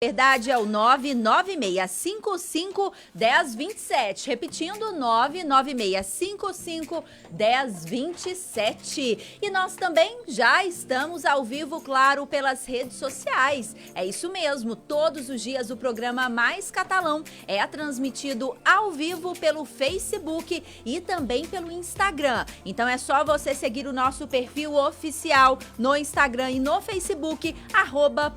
Verdade é o 996551027. Repetindo, 996551027. E nós também já estamos ao vivo, claro, pelas redes sociais. É isso mesmo, todos os dias o programa Mais Catalão é transmitido ao vivo pelo Facebook e também pelo Instagram. Então é só você seguir o nosso perfil oficial no Instagram e no Facebook,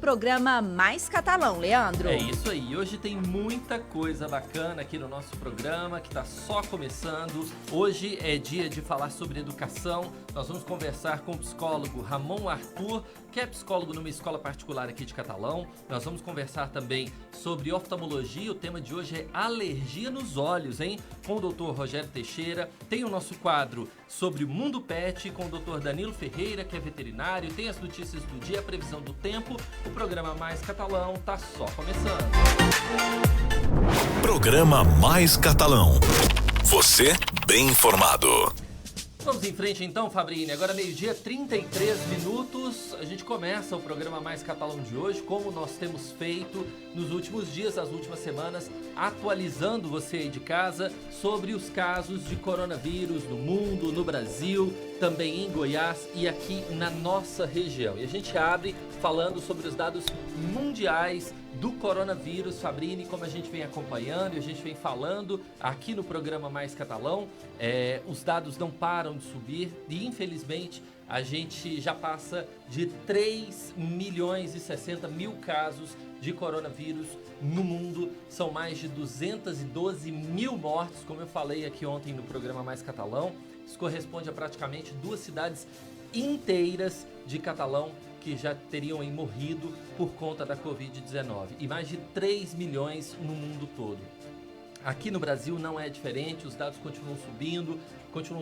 @programa Mais Catalão. Leandro. É isso aí, hoje tem muita coisa bacana aqui no nosso programa que está só começando. Hoje é dia de falar sobre educação. Nós vamos conversar com o psicólogo Ramon Arthur, que é psicólogo numa escola particular aqui de Catalão. Nós vamos conversar também sobre oftalmologia. O tema de hoje é alergia nos olhos, hein? Com o Dr. Rogério Teixeira. Tem o nosso quadro sobre o mundo pet com o Dr. Danilo Ferreira, que é veterinário. Tem as notícias do dia, a previsão do tempo. O programa Mais Catalão tá só começando. Programa Mais Catalão. Você bem informado. Vamos em frente então, Fabrini. Agora 12h33. A gente começa o programa Mais Catalão de hoje, como nós temos feito nos últimos dias, nas últimas semanas, atualizando você aí de casa sobre os casos de coronavírus no mundo, no Brasil, também em Goiás e aqui na nossa região. E a gente abre falando sobre os dados mundiais do coronavírus, Fabrini, como a gente vem acompanhando e a gente vem falando aqui no programa Mais Catalão, os dados não param de subir e infelizmente a gente já passa de 3.060.000 casos de coronavírus no mundo, são mais de 212 mil mortes, como eu falei aqui ontem no programa Mais Catalão. Isso corresponde a praticamente 2 cidades inteiras de Catalão que já teriam aí morrido por conta da Covid-19 e mais de 3 milhões no mundo todo. Aqui no Brasil não é diferente, os dados continuam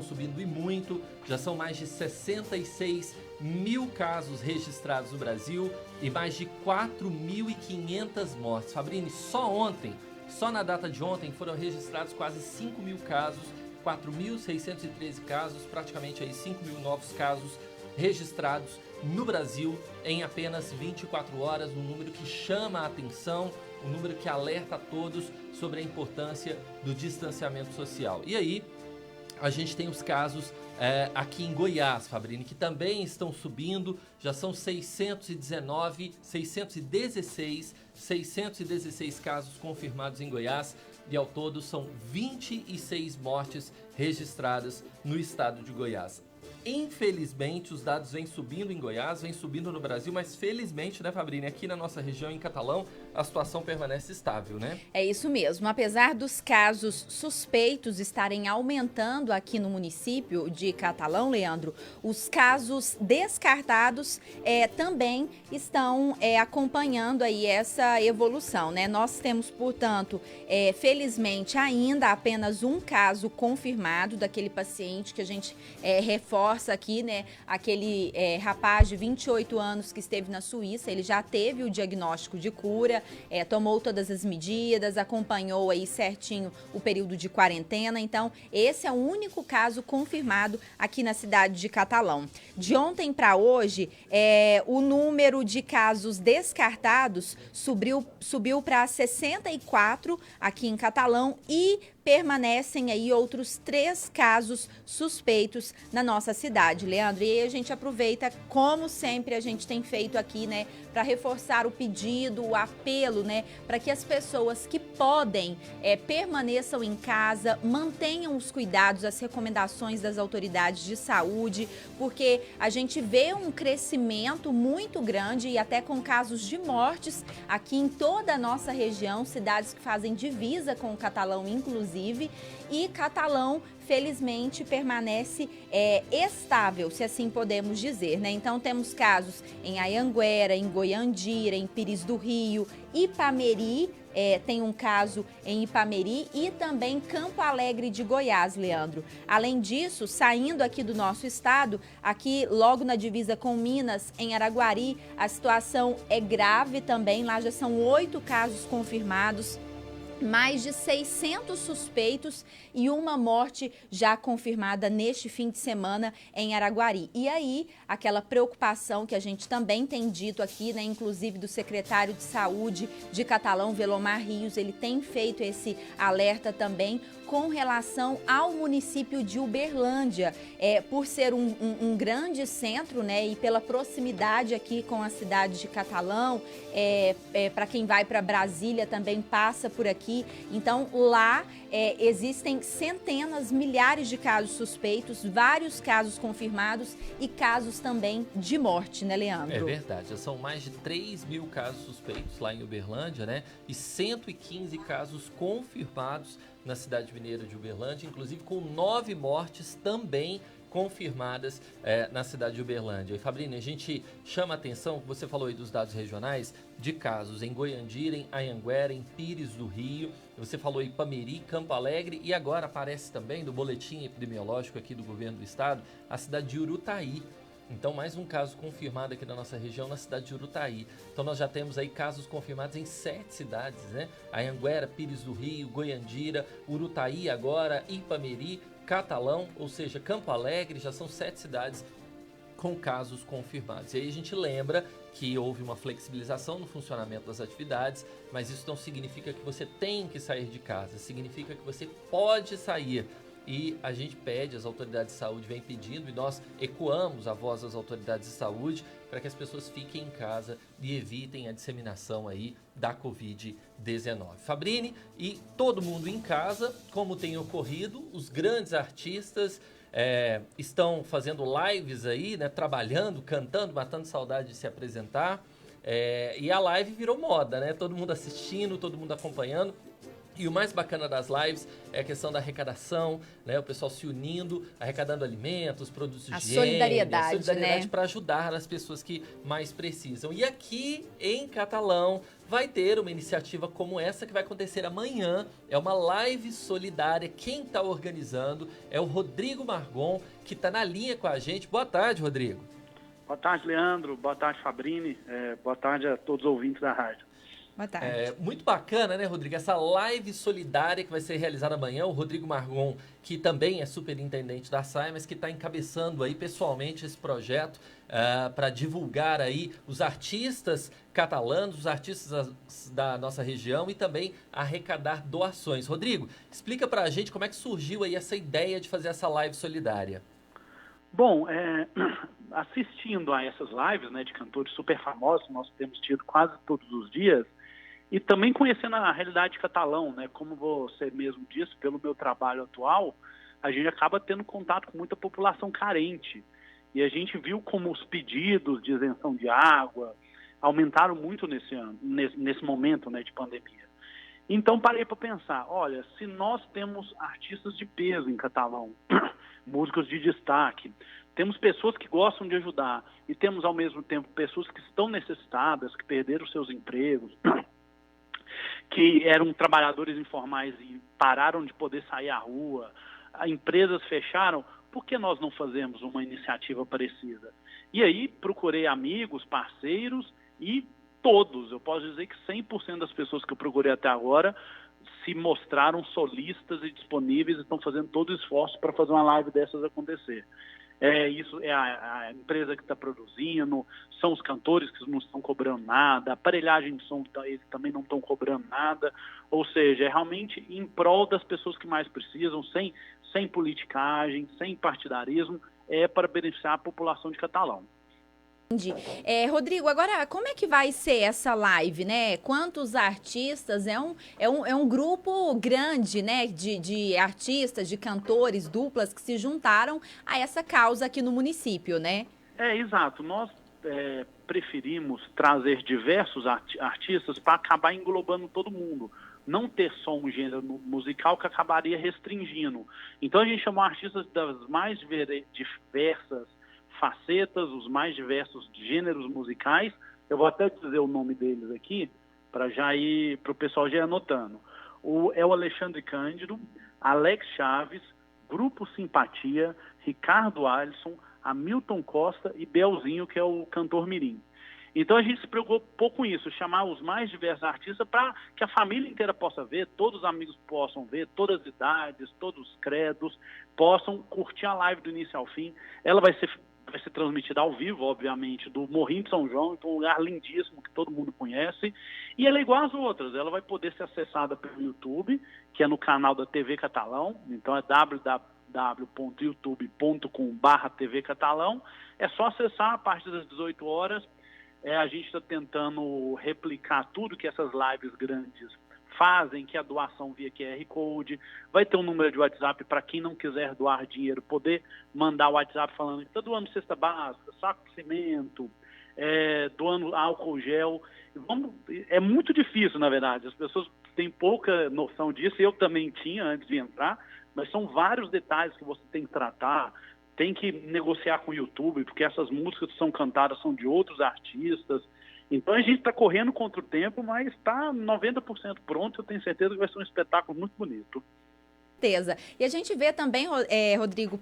subindo e muito. Já são mais de 66 mil casos registrados no Brasil e mais de 4.500 mortes. Fabrini, só na data de ontem, foram registrados quase 5 mil casos, 4.613 casos, praticamente aí 5 mil novos casos registrados no Brasil em apenas 24 horas, um número que chama a atenção, um número que alerta a todos sobre a importância do distanciamento social. E aí, a gente tem os casos aqui em Goiás, Fabrini, que também estão subindo, já são 616 casos confirmados em Goiás e ao todo são 26 mortes registradas no estado de Goiás. Infelizmente, os dados vêm subindo em Goiás, vêm subindo no Brasil, mas felizmente, né, Fabrini, aqui na nossa região, em Catalão, a situação permanece estável, né? É isso mesmo. Apesar dos casos suspeitos estarem aumentando aqui no município de Catalão, Leandro, os casos descartados também estão acompanhando aí essa evolução, né? Nós temos, portanto, felizmente ainda apenas um caso confirmado daquele paciente que a gente reforça aqui, né, aquele rapaz de 28 anos que esteve na Suíça. Ele já teve o diagnóstico de cura, tomou todas as medidas, acompanhou aí certinho o período de quarentena. Então, esse é o único caso confirmado aqui na cidade de Catalão. De ontem para hoje, o número de casos descartados subiu para 64 aqui em Catalão e permanecem aí outros 3 casos suspeitos na nossa cidade, Leandro. E aí a gente aproveita, como sempre a gente tem feito aqui, né, para reforçar o pedido, o apelo, né, para que as pessoas que podem permaneçam em casa, mantenham os cuidados, as recomendações das autoridades de saúde, porque a gente vê um crescimento muito grande e até com casos de mortes aqui em toda a nossa região, cidades que fazem divisa com o Catalão, inclusive, e Catalão, felizmente, permanece estável, se assim podemos dizer, né? Então, temos casos em Anhanguera, em Goiandira, em Pires do Rio, Ipameri, tem um caso em Ipameri e também Campo Alegre de Goiás, Leandro. Além disso, saindo aqui do nosso estado, aqui logo na divisa com Minas, em Araguari, a situação é grave também. Lá já são 8 casos confirmados mais de 600 suspeitos e uma morte já confirmada neste fim de semana em Araguari. E aí, aquela preocupação que a gente também tem dito aqui, né, inclusive do secretário de Saúde de Catalão, Velomar Rios, ele tem feito esse alerta também com relação ao município de Uberlândia, por ser um grande centro, né, e pela proximidade aqui com a cidade de Catalão, para quem vai para Brasília também passa por aqui. Então, lá existem centenas, milhares de casos suspeitos, vários casos confirmados e casos também de morte, né, Leandro? É verdade, já são mais de 3 mil casos suspeitos lá em Uberlândia, né? E 115 casos confirmados na cidade mineira de Uberlândia, inclusive com 9 mortes também confirmadas na cidade de Uberlândia. E Fabrício, a gente chama a atenção, você falou aí dos dados regionais, de casos em Goiandira, em Anhanguera, em Pires do Rio, você falou em Ipameri, Campo Alegre e agora aparece também do boletim epidemiológico aqui do governo do estado, a cidade de Urutaí. Então, mais um caso confirmado aqui na nossa região, na cidade de Urutaí. Então, nós já temos aí casos confirmados em 7 cidades, né? Anhanguera, Pires do Rio, Goiandira, Urutaí agora, Ipameri, Catalão, ou seja, Campo Alegre, já são 7 cidades com casos confirmados. E aí a gente lembra que houve uma flexibilização no funcionamento das atividades, mas isso não significa que você tem que sair de casa, significa que você pode sair. E a gente pede, as autoridades de saúde vêm pedindo e nós ecoamos a voz das autoridades de saúde para que as pessoas fiquem em casa e evitem a disseminação aí da Covid-19. Fabrini, e todo mundo em casa, como tem ocorrido, os grandes artistas estão fazendo lives aí, né, trabalhando, cantando, matando saudade de se apresentar. E a live virou moda, né? Todo mundo assistindo, todo mundo acompanhando. E o mais bacana das lives é a questão da arrecadação, né? O pessoal se unindo, arrecadando alimentos, produtos de higiene. Solidariedade, né? Para ajudar as pessoas que mais precisam. E aqui em Catalão vai ter uma iniciativa como essa que vai acontecer amanhã. É uma live solidária. Quem está organizando é o Rodrigo Margon, que está na linha com a gente. Boa tarde, Rodrigo. Boa tarde, Leandro. Boa tarde, Fabrini. Boa tarde a todos os ouvintes da rádio. Boa tarde. Muito bacana, né, Rodrigo? Essa live solidária que vai ser realizada amanhã. O Rodrigo Margon, que também é superintendente da SAI, mas que está encabeçando aí pessoalmente esse projeto para divulgar aí os artistas catalanos, os artistas da nossa região e também arrecadar doações. Rodrigo, explica para a gente como é que surgiu aí essa ideia de fazer essa live solidária. Bom, assistindo a essas lives, né, de cantores super famosos, nós temos tido quase todos os dias, e também conhecendo a realidade de Catalão, né, como você mesmo disse, pelo meu trabalho atual, a gente acaba tendo contato com muita população carente. E a gente viu como os pedidos de isenção de água aumentaram muito nesse momento, né, de pandemia. Então parei para pensar, olha, se nós temos artistas de peso em Catalão, músicos de destaque, temos pessoas que gostam de ajudar e temos ao mesmo tempo pessoas que estão necessitadas, que perderam seus empregos, que eram trabalhadores informais e pararam de poder sair à rua, empresas fecharam, por que nós não fazemos uma iniciativa parecida? E aí procurei amigos, parceiros e todos, eu posso dizer que 100% das pessoas que eu procurei até agora se mostraram solistas e disponíveis e estão fazendo todo o esforço para fazer uma live dessas acontecer. Isso é a empresa que está produzindo, são os cantores que não estão cobrando nada, a aparelhagem de som eles também não estão cobrando nada, ou seja, é realmente em prol das pessoas que mais precisam, sem politicagem, sem partidarismo, para beneficiar a população de Catalão. Entendi. Rodrigo, agora como é que vai ser essa live, né? Quantos artistas? É um grupo grande, né? De artistas, de cantores, duplas que se juntaram a essa causa aqui no município, né? Exato. Nós preferimos trazer diversos artistas para acabar englobando todo mundo. Não ter só um gênero musical que acabaria restringindo. Então a gente chamou artistas das mais diversas facetas, os mais diversos gêneros musicais. Eu vou até dizer o nome deles aqui, para o pessoal já ir anotando. É o Alexandre Cândido, Alex Chaves, Grupo Simpatia, Ricardo Alisson, Hamilton Costa e Belzinho, que é o cantor mirim. Então a gente se preocupou com isso, chamar os mais diversos artistas para que a família inteira possa ver, todos os amigos possam ver, todas as idades, todos os credos, possam curtir a live do início ao fim. Ela vai ser transmitida ao vivo, obviamente, do Morrinho de São João, então um lugar lindíssimo que todo mundo conhece. E ela é igual às outras, ela vai poder ser acessada pelo YouTube, que é no canal da TV Catalão, então é www.youtube.com/TV Catalão. É só acessar a partir das 18 horas. A gente está tentando replicar tudo que essas lives grandes fazem, que é a doação via QR Code. Vai ter um número de WhatsApp para quem não quiser doar dinheiro, poder mandar o WhatsApp falando que está doando cesta básica, saco de cimento, doando álcool gel. É muito difícil, na verdade. As pessoas têm pouca noção disso, eu também tinha antes de entrar, mas são vários detalhes que você tem que tratar. Tem que negociar com o YouTube, porque essas músicas que são cantadas são de outros artistas. Então a gente está correndo contra o tempo, mas está 90% pronto. Eu tenho certeza que vai ser um espetáculo muito bonito. Certeza. E a gente vê também, Rodrigo,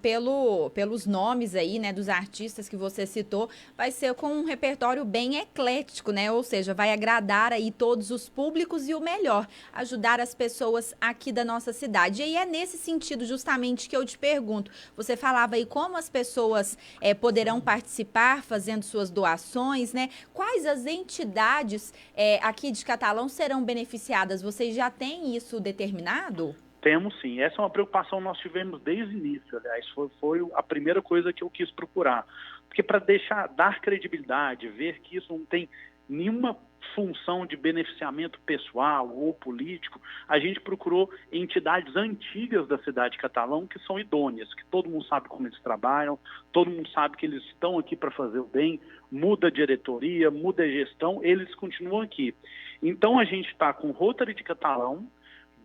pelos nomes aí, né, dos artistas que você citou, vai ser com um repertório bem eclético, né? Ou seja, vai agradar aí todos os públicos e o melhor, ajudar as pessoas aqui da nossa cidade. E aí é nesse sentido justamente que eu te pergunto, você falava aí como as pessoas poderão participar fazendo suas doações, né? Quais as entidades aqui de Catalão serão beneficiadas? Vocês já têm isso determinado? Temos sim. Essa é uma preocupação que nós tivemos desde o início. Aliás, foi a primeira coisa que eu quis procurar. Porque para dar credibilidade, ver que isso não tem nenhuma função de beneficiamento pessoal ou político, a gente procurou entidades antigas da cidade de Catalão que são idôneas, que todo mundo sabe como eles trabalham, todo mundo sabe que eles estão aqui para fazer o bem, muda a diretoria, muda a gestão, eles continuam aqui. Então a gente está com o Rotary de Catalão,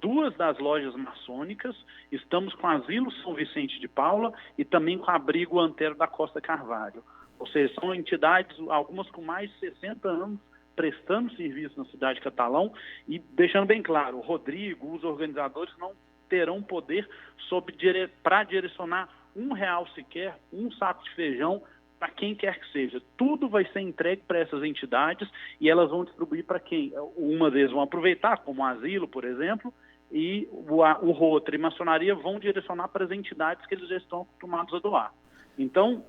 2 das lojas maçônicas, estamos com o Asilo São Vicente de Paula e também com o Abrigo Antero da Costa Carvalho. Ou seja, são entidades, algumas com mais de 60 anos, prestando serviço na cidade de Catalão e deixando bem claro, o Rodrigo, os organizadores não terão poder para direcionar R$1 sequer, um saco de feijão, para quem quer que seja. Tudo vai ser entregue para essas entidades e elas vão distribuir para quem? Uma vez vão aproveitar, como o Asilo, por exemplo, e o Rotary e Maçonaria vão direcionar para as entidades que eles já estão acostumados a doar. Então,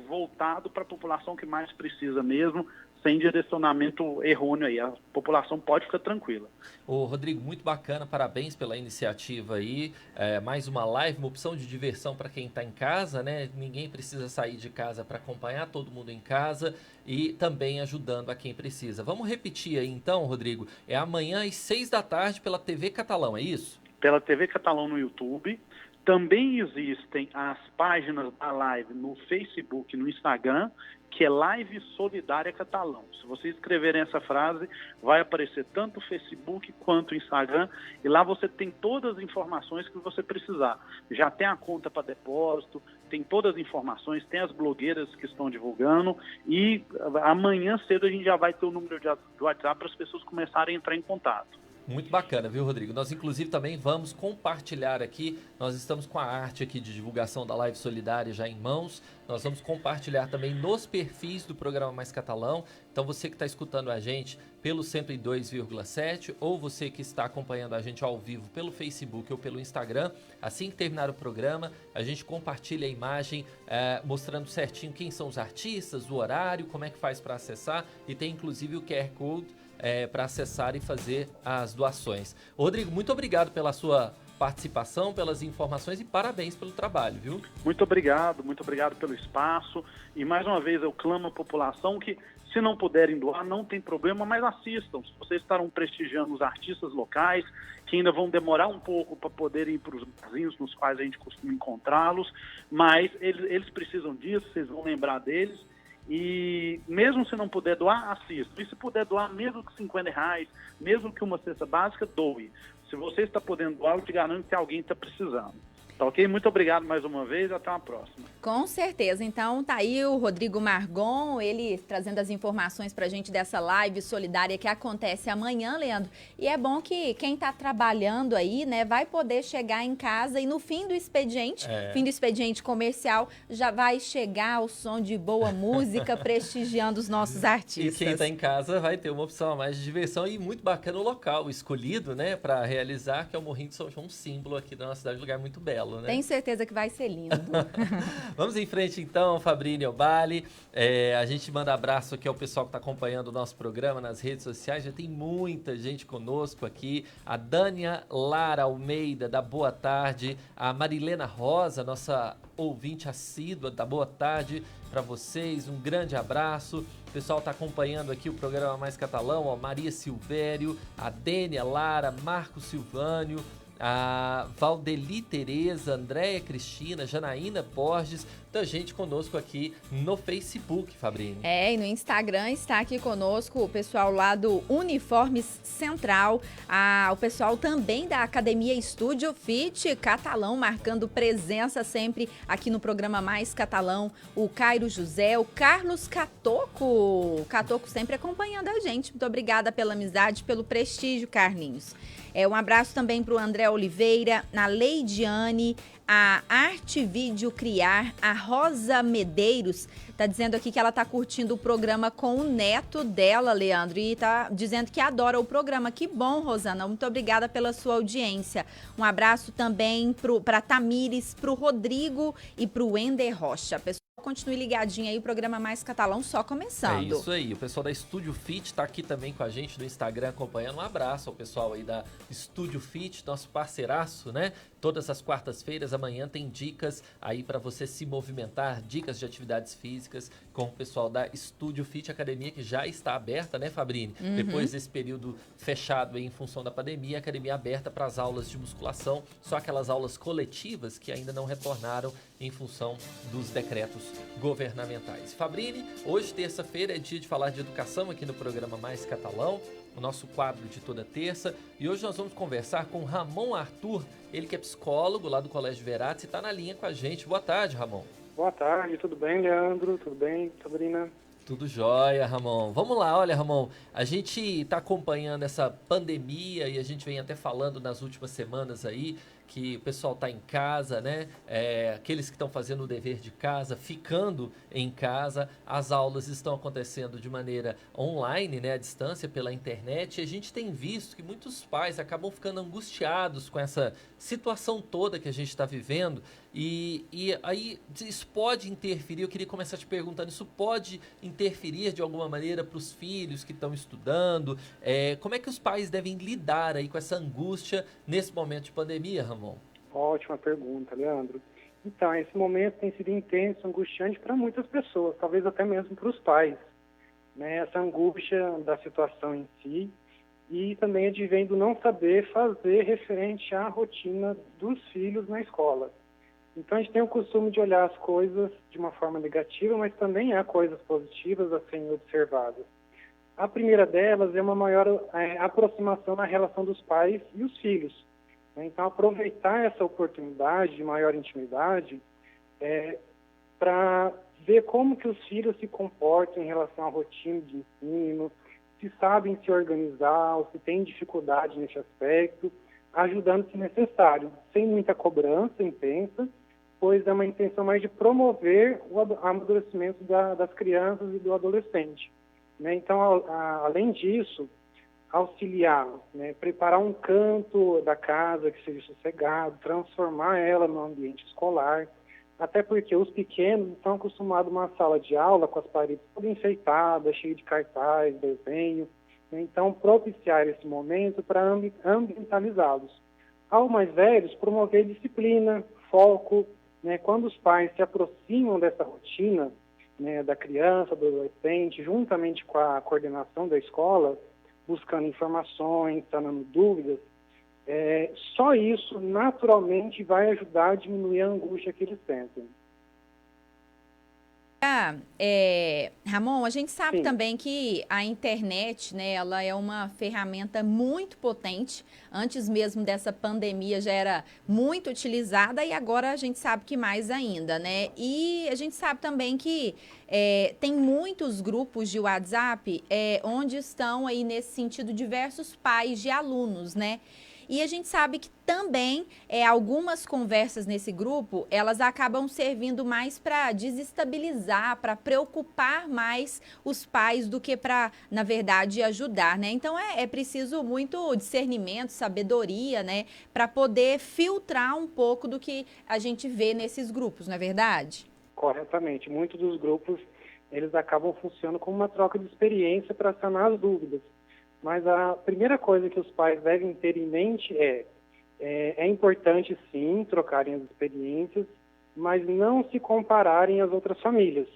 voltado para a população que mais precisa mesmo, sem direcionamento errôneo aí. A população pode ficar tranquila. Ô, Rodrigo, muito bacana, parabéns pela iniciativa aí. Mais uma live, uma opção de diversão para quem está em casa, né? Ninguém precisa sair de casa para acompanhar, todo mundo em casa e também ajudando a quem precisa. Vamos repetir aí então, Rodrigo, é amanhã às 6 da tarde pela TV Catalão, é isso? Pela TV Catalão no YouTube. Também existem as páginas da live no Facebook e no Instagram, que é Live Solidária Catalão. Se vocês escreverem essa frase, vai aparecer tanto o Facebook quanto o Instagram, e lá você tem todas as informações que você precisar. Já tem a conta para depósito, tem todas as informações, tem as blogueiras que estão divulgando, e amanhã cedo a gente já vai ter o número de WhatsApp para as pessoas começarem a entrar em contato. Muito bacana, viu, Rodrigo? Nós, inclusive, também vamos compartilhar aqui, nós estamos com a arte aqui de divulgação da Live Solidária já em mãos, nós vamos compartilhar também nos perfis do programa Mais Catalão, então você que está escutando a gente pelo 102,7 ou você que está acompanhando a gente ao vivo pelo Facebook ou pelo Instagram, assim que terminar o programa, a gente compartilha a imagem mostrando certinho quem são os artistas, o horário, como é que faz para acessar e tem inclusive o QR Code para acessar e fazer as doações. Rodrigo, muito obrigado pela sua participação, pelas informações e parabéns pelo trabalho, viu? Muito obrigado pelo espaço e mais uma vez eu clamo à população que se não puderem doar, não tem problema, mas assistam. Vocês estarão prestigiando os artistas locais, que ainda vão demorar um pouco para poderem ir para os barzinhos nos quais a gente costuma encontrá-los, mas eles precisam disso, vocês vão lembrar deles. E mesmo se não puder doar, assista. E se puder doar, mesmo que R$50, mesmo que uma cesta básica, doe. Se você está podendo doar, eu te garanto que alguém está precisando. Tá ok? Muito obrigado mais uma vez, até uma próxima. Com certeza. Então tá aí o Rodrigo Margon, ele trazendo as informações pra gente dessa live solidária que acontece amanhã, Leandro. E é bom que quem tá trabalhando aí, né, vai poder chegar em casa e no fim do expediente comercial, já vai chegar ao som de boa música, prestigiando os nossos artistas. E quem tá em casa vai ter uma opção a mais de diversão e muito bacana o local escolhido, né, para realizar, que é o Morrinho de São João, um símbolo aqui da nossa cidade, um lugar muito belo. Né? Tenho certeza que vai ser lindo. Vamos em frente então, Fabrício Obali. A gente manda abraço aqui ao pessoal que está acompanhando o nosso programa nas redes sociais. Já tem muita gente conosco aqui. A Dânia Lara Almeida, da Boa Tarde. A Marilena Rosa, nossa ouvinte assídua, da Boa Tarde para vocês. Um grande abraço. O pessoal está acompanhando aqui o programa Mais Catalão. Ó, Maria Silvério, a Dênia Lara, Marco Silvânio, a Valdeli Tereza, Andréia Cristina, Janaína Borges, muita gente conosco aqui no Facebook, Fabrini. E no Instagram está aqui conosco o pessoal lá do Uniformes Central, o pessoal também da Academia Estúdio Fit Catalão, marcando presença sempre aqui no programa Mais Catalão, o Cairo José, o Carlos Catoco sempre acompanhando a gente. Muito obrigada pela amizade, pelo prestígio, Carlinhos. Um abraço também para o André Oliveira, a Leidiane, a Arte Vídeo Criar, a Rosa Medeiros, tá dizendo aqui que ela tá curtindo o programa com o neto dela, Leandro, e tá dizendo que adora o programa. Que bom, Rosana, muito obrigada pela sua audiência. Um abraço também para Tamires, para o Rodrigo e para o Ender Rocha. Pessoal, continue ligadinho aí, o programa Mais Catalão só começando. É isso aí, o pessoal da Estúdio Fit tá aqui também com a gente no Instagram acompanhando. Um abraço ao pessoal aí da Estúdio Fit, nosso parceiraço, né? Todas as quartas-feiras, amanhã tem dicas aí para você se movimentar, dicas de atividades físicas com o pessoal da Estúdio Fit Academia, que já está aberta, né, Fabrini? Depois desse período fechado aí em função da pandemia, a academia aberta para as aulas de musculação, só aquelas aulas coletivas que ainda não retornaram em função dos decretos governamentais. Fabrini, hoje, terça-feira, é dia de falar de educação aqui no programa Mais Catalão, o nosso quadro de toda terça, e hoje nós vamos conversar com Ramon Arthur, ele que é psicólogo lá do Colégio Veratis e está na linha com a gente. Boa tarde, Ramon. Boa tarde, tudo bem, Leandro? Tudo bem, Sabrina? Tudo jóia, Ramon. Vamos lá, olha, Ramon, a gente está acompanhando essa pandemia e a gente vem até falando nas últimas semanas aí que o pessoal está em casa, né? Aqueles que estão fazendo o dever de casa, ficando em casa, as aulas estão acontecendo de maneira online, né? À distância, pela internet, e a gente tem visto que muitos pais acabam ficando angustiados com essa situação toda que a gente está vivendo, e aí isso pode interferir, eu queria começar te perguntando, isso pode interferir de alguma maneira para os filhos que estão estudando? Como é que os pais devem lidar aí com essa angústia nesse momento de pandemia, Ramon? Ótima pergunta, Leandro. Então, esse momento tem sido intenso, angustiante para muitas pessoas, talvez até mesmo para os pais, né? Essa angústia da situação em si e também advém do não saber fazer referente à rotina dos filhos na escola. Então, a gente tem o costume de olhar as coisas de uma forma negativa, mas também há coisas positivas a serem observadas. A primeira delas é uma maior aproximação na relação dos pais e os filhos. Então, aproveitar essa oportunidade de maior intimidade para ver como que os filhos se comportam em relação à rotina de ensino, se sabem se organizar ou se têm dificuldade nesse aspecto, ajudando se necessário, sem muita cobrança intensa, pois é uma intenção mais de promover o amadurecimento das crianças e do adolescente. Né? Então, além disso, auxiliar, né? Preparar um canto da casa que seja sossegado, transformar ela no ambiente escolar, até porque os pequenos estão acostumados a uma sala de aula com as paredes toda enfeitada, cheia de cartaz, desenho, né? Então propiciar esse momento para ambientalizá-los. Aos mais velhos, promover disciplina, foco, né? Quando os pais se aproximam dessa rotina, né, da criança, do adolescente, juntamente com a coordenação da escola, buscando informações, sanando dúvidas, só isso naturalmente vai ajudar a diminuir a angústia que eles sentem. Ramon, a gente sabe Sim. também que a internet, né, ela é uma ferramenta muito potente. Antes mesmo dessa pandemia já era muito utilizada e agora a gente sabe que mais ainda, né? E a gente sabe também que tem muitos grupos de WhatsApp onde estão aí nesse sentido diversos pais de alunos, né? E a gente sabe que também algumas conversas nesse grupo, elas acabam servindo mais para desestabilizar, para preocupar mais os pais do que para, na verdade, ajudar, né? Então é preciso muito discernimento, sabedoria, né? Para poder filtrar um pouco do que a gente vê nesses grupos, não é verdade? Corretamente. Muitos dos grupos, eles acabam funcionando como uma troca de experiência para sanar as dúvidas. Mas a primeira coisa que os pais devem ter em mente é importante, sim, trocarem as experiências, mas não se compararem às outras famílias,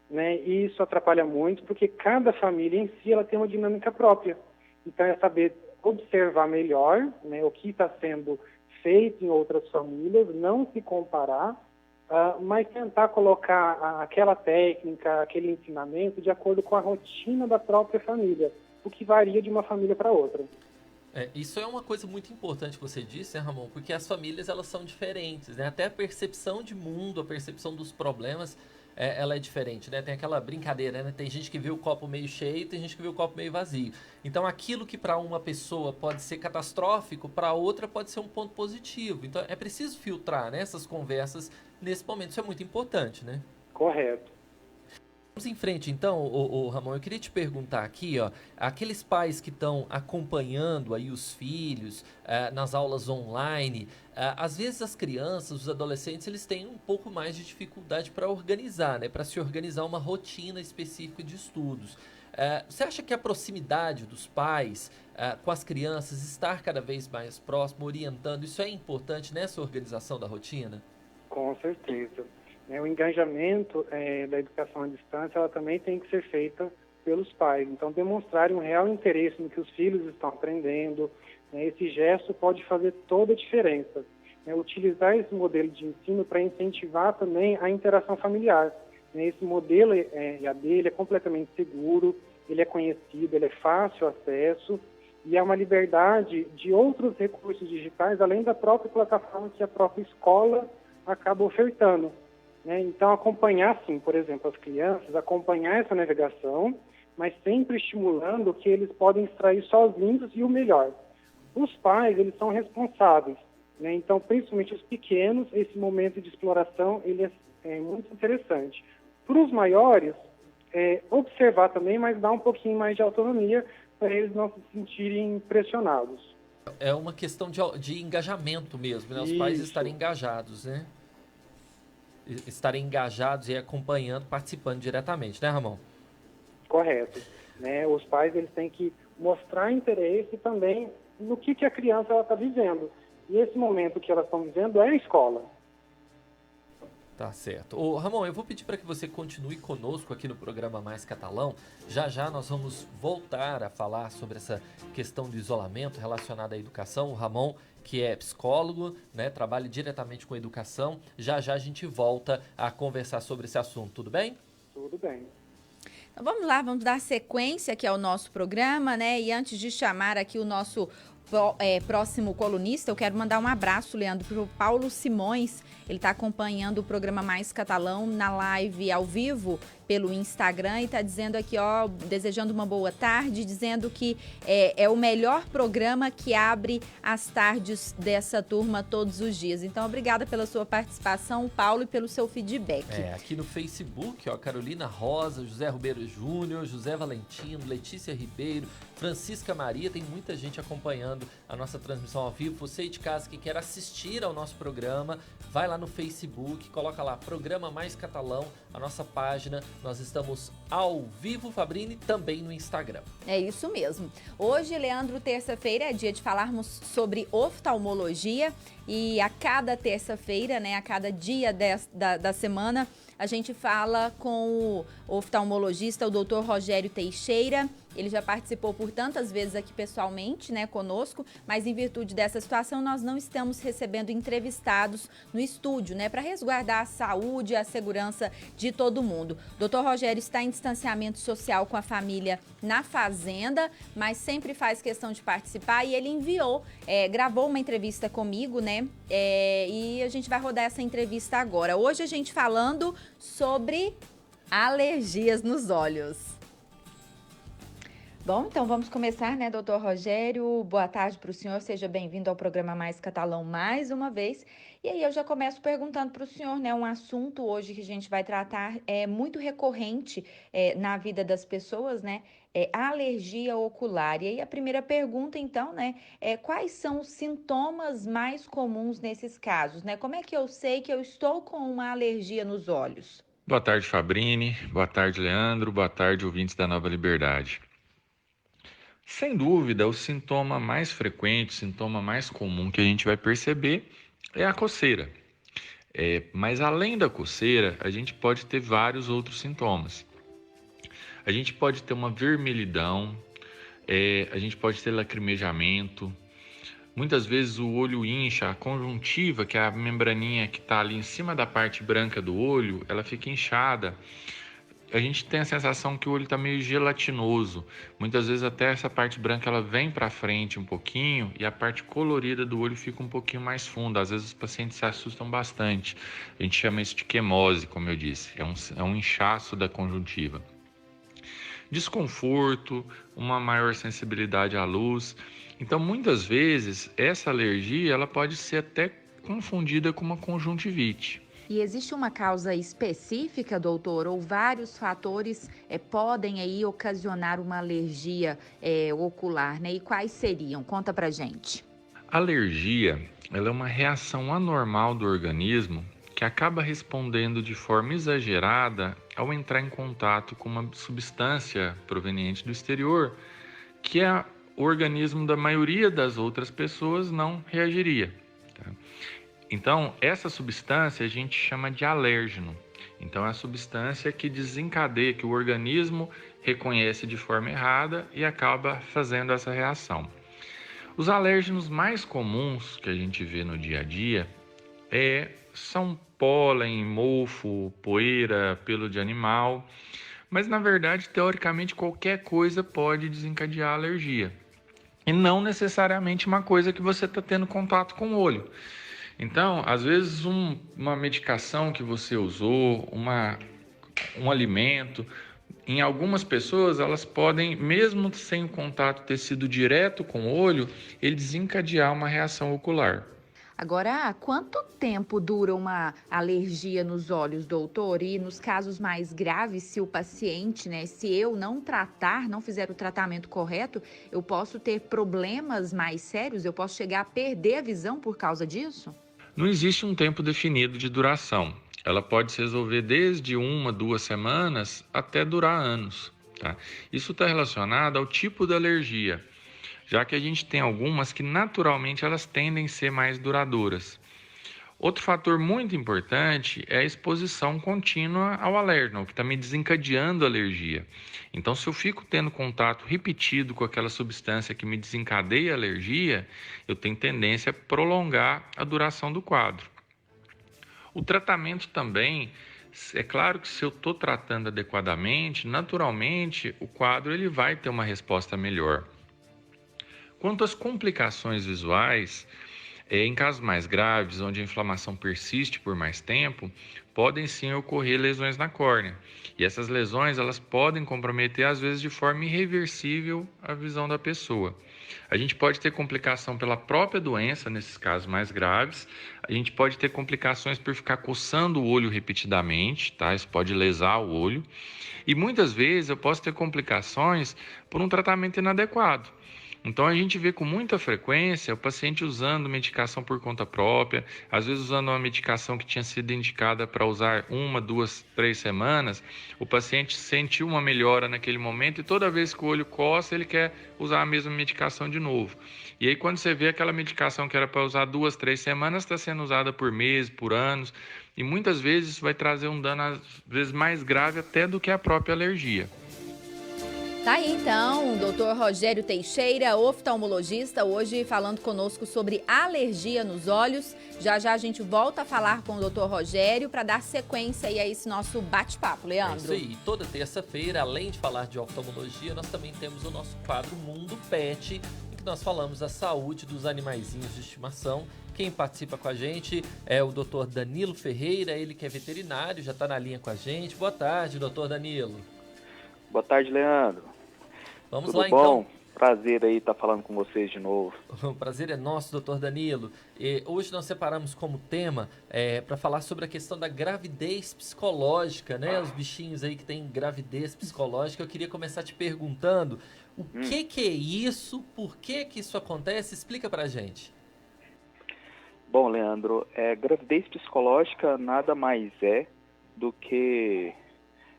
né? E isso atrapalha muito, porque cada família em si ela tem uma dinâmica própria. Então, é saber observar melhor, né, o que está sendo feito em outras famílias, não se comparar, mas tentar colocar aquela técnica, aquele ensinamento de acordo com a rotina da própria família, o que varia de uma família para outra. Isso é uma coisa muito importante que você disse, né, Ramon? Porque as famílias, elas são diferentes, né? Até a percepção de mundo, a percepção dos problemas, ela é diferente, né? Tem aquela brincadeira, né? Tem gente que vê o copo meio cheio, tem gente que vê o copo meio vazio. Então, aquilo que para uma pessoa pode ser catastrófico, para outra pode ser um ponto positivo. Então, é preciso filtrar, né, essas conversas nesse momento. Isso é muito importante, né? Correto. Vamos em frente, então, Ramon, eu queria te perguntar aqui, ó, aqueles pais que estão acompanhando aí os filhos nas aulas online, às vezes as crianças, os adolescentes, eles têm um pouco mais de dificuldade para organizar, né, para se organizar uma rotina específica de estudos. Você acha que a proximidade dos pais com as crianças, estar cada vez mais próximo, orientando, isso é importante nessa organização da rotina? Com certeza. O engajamento da educação à distância, ela também tem que ser feita pelos pais. Então, demonstrarem um real interesse no que os filhos estão aprendendo, esse gesto pode fazer toda a diferença. Utilizar esse modelo de ensino para incentivar também a interação familiar. Esse modelo EAD, é completamente seguro, ele é conhecido, ele é fácil acesso e é uma liberdade de outros recursos digitais, além da própria plataforma que a própria escola acaba ofertando. Então, acompanhar, sim, por exemplo, as crianças, acompanhar essa navegação, mas sempre estimulando o que eles podem extrair sozinhos e o melhor. Os pais, eles são responsáveis, então, principalmente os pequenos, esse momento de exploração, ele é muito interessante. Para os maiores, observar também, mas dar um pouquinho mais de autonomia para eles não se sentirem pressionados. É uma questão de engajamento mesmo, né? Os pais estarem engajados, né? Estarem engajados e acompanhando, participando diretamente, né, Ramon? Correto. Os pais, eles têm que mostrar interesse também no que a criança está vivendo. E esse momento que elas estão vivendo é a escola. Tá certo. Ô, Ramon, eu vou pedir para que você continue conosco aqui no programa Mais Catalão. Já já nós vamos voltar a falar sobre essa questão do isolamento relacionado à educação. O Ramon, que é psicólogo, né, trabalha diretamente com educação. Já já a gente volta a conversar sobre esse assunto, tudo bem? Tudo bem. Então vamos lá, vamos dar sequência aqui ao nosso programa, né? E antes de chamar aqui o nosso próximo colunista, eu quero mandar um abraço, Leandro, para o Paulo Simões. Ele está acompanhando o programa Mais Catalão na live ao vivo pelo Instagram e está dizendo aqui, ó, desejando uma boa tarde, dizendo que é o melhor programa que abre as tardes dessa turma todos os dias. Então, obrigada pela sua participação, Paulo, e pelo seu feedback. Aqui no Facebook, ó, Carolina Rosa, José Ribeiro Júnior, José Valentino, Letícia Ribeiro, Francisca Maria, tem muita gente acompanhando a nossa transmissão ao vivo. Você aí de casa que quer assistir ao nosso programa, vai lá no Facebook, coloca lá Programa Mais Catalão, a nossa página. Nós estamos ao vivo, Fabrini, também no Instagram. É isso mesmo. Hoje, Leandro, terça-feira, é dia de falarmos sobre oftalmologia e a cada terça-feira, né, a cada dia da semana, a gente fala com o oftalmologista, o Dr. Rogério Teixeira. Ele já participou por tantas vezes aqui pessoalmente, né, conosco, mas em virtude dessa situação nós não estamos recebendo entrevistados no estúdio, né, para resguardar a saúde e a segurança de todo mundo. O Dr. Rogério está em distanciamento social com a família na fazenda, mas sempre faz questão de participar e ele enviou, gravou uma entrevista comigo, né, e a gente vai rodar essa entrevista agora. Hoje a gente falando sobre alergias nos olhos. Bom, então vamos começar, né, doutor Rogério? Boa tarde para o senhor, seja bem-vindo ao programa Mais Catalão mais uma vez. E aí eu já começo perguntando para o senhor, né, um assunto hoje que a gente vai tratar é muito recorrente na vida das pessoas, né, a alergia ocular. E aí a primeira pergunta, então, né, quais são os sintomas mais comuns nesses casos, né? Como é que eu sei que eu estou com uma alergia nos olhos? Boa tarde, Fabrini. Boa tarde, Leandro. Boa tarde, ouvintes da Nova Liberdade. Sem dúvida, o sintoma mais frequente, o sintoma mais comum que a gente vai perceber é a coceira. Mas além da coceira, a gente pode ter vários outros sintomas. A gente pode ter uma vermelhidão, a gente pode ter lacrimejamento. Muitas vezes o olho incha, a conjuntiva, que é a membraninha que está ali em cima da parte branca do olho, ela fica inchada. A gente tem a sensação que o olho está meio gelatinoso. Muitas vezes até essa parte branca ela vem para frente um pouquinho e a parte colorida do olho fica um pouquinho mais funda. Às vezes os pacientes se assustam bastante. A gente chama isso de quemose, como eu disse. É um inchaço da conjuntiva. Desconforto, uma maior sensibilidade à luz. Então, muitas vezes, essa alergia ela pode ser até confundida com uma conjuntivite. E existe uma causa específica, doutor, ou vários fatores podem aí ocasionar uma alergia ocular, né? E quais seriam? Conta pra gente. A alergia, ela é uma reação anormal do organismo que acaba respondendo de forma exagerada ao entrar em contato com uma substância proveniente do exterior que o organismo da maioria das outras pessoas não reagiria. Tá? Então, essa substância a gente chama de alérgeno. Então, é a substância que desencadeia, que o organismo reconhece de forma errada e acaba fazendo essa reação. Os alérgenos mais comuns que a gente vê no dia a dia são pólen, mofo, poeira, pelo de animal. Mas, na verdade, teoricamente, qualquer coisa pode desencadear alergia. E não necessariamente uma coisa que você está tendo contato com o olho. Então, às vezes, uma medicação que você usou, um alimento, em algumas pessoas, elas podem, mesmo sem o contato ter sido direto com o olho, ele desencadear uma reação ocular. Agora, quanto tempo dura uma alergia nos olhos, doutor? E nos casos mais graves, se o paciente, né, se eu não fizer o tratamento correto, eu posso ter problemas mais sérios? Eu posso chegar a perder a visão por causa disso? Não existe um tempo definido de duração. Ela pode se resolver desde 1, 2 semanas até durar anos. Tá? Isso está relacionado ao tipo de alergia, já que a gente tem algumas que naturalmente elas tendem a ser mais duradouras. Outro fator muito importante é a exposição contínua ao alérgeno, que está me desencadeando a alergia. Então, se eu fico tendo contato repetido com aquela substância que me desencadeia a alergia, eu tenho tendência a prolongar a duração do quadro. O tratamento também, é claro que se eu estou tratando adequadamente, naturalmente o quadro ele vai ter uma resposta melhor. Quanto às complicações visuais, em casos mais graves, onde a inflamação persiste por mais tempo, podem sim ocorrer lesões na córnea. E essas lesões elas podem comprometer, às vezes, de forma irreversível a visão da pessoa. A gente pode ter complicação pela própria doença, nesses casos mais graves. A gente pode ter complicações por ficar coçando o olho repetidamente, tá? Isso pode lesar o olho. E muitas vezes eu posso ter complicações por um tratamento inadequado. Então a gente vê com muita frequência o paciente usando medicação por conta própria, às vezes usando uma medicação que tinha sido indicada para usar 1, 2, 3 semanas, o paciente sentiu uma melhora naquele momento e toda vez que o olho coça ele quer usar a mesma medicação de novo. E aí quando você vê aquela medicação que era para usar 2, 3 semanas está sendo usada por meses, por anos, e muitas vezes isso vai trazer um dano às vezes mais grave até do que a própria alergia. Tá aí então, o Dr. Rogério Teixeira, oftalmologista, hoje falando conosco sobre alergia nos olhos. Já já a gente volta a falar com o Dr. Rogério para dar sequência aí a esse nosso bate-papo, Leandro. É isso aí, toda terça-feira, além de falar de oftalmologia, nós também temos o nosso quadro Mundo Pet, em que nós falamos da saúde dos animaizinhos de estimação. Quem participa com a gente é o Dr. Danilo Ferreira, ele que é veterinário, já está na linha com a gente. Boa tarde, Dr. Danilo. Boa tarde, Leandro. Vamos Tudo lá, bom? então. Prazer aí estar falando com vocês de novo. O prazer é nosso, doutor Danilo. E hoje nós separamos como tema para falar sobre a questão da gravidez psicológica, né? Os bichinhos aí que têm gravidez psicológica. Eu queria começar te perguntando o que é isso, por que isso acontece? Explica pra gente. Bom, Leandro, gravidez psicológica nada mais é do que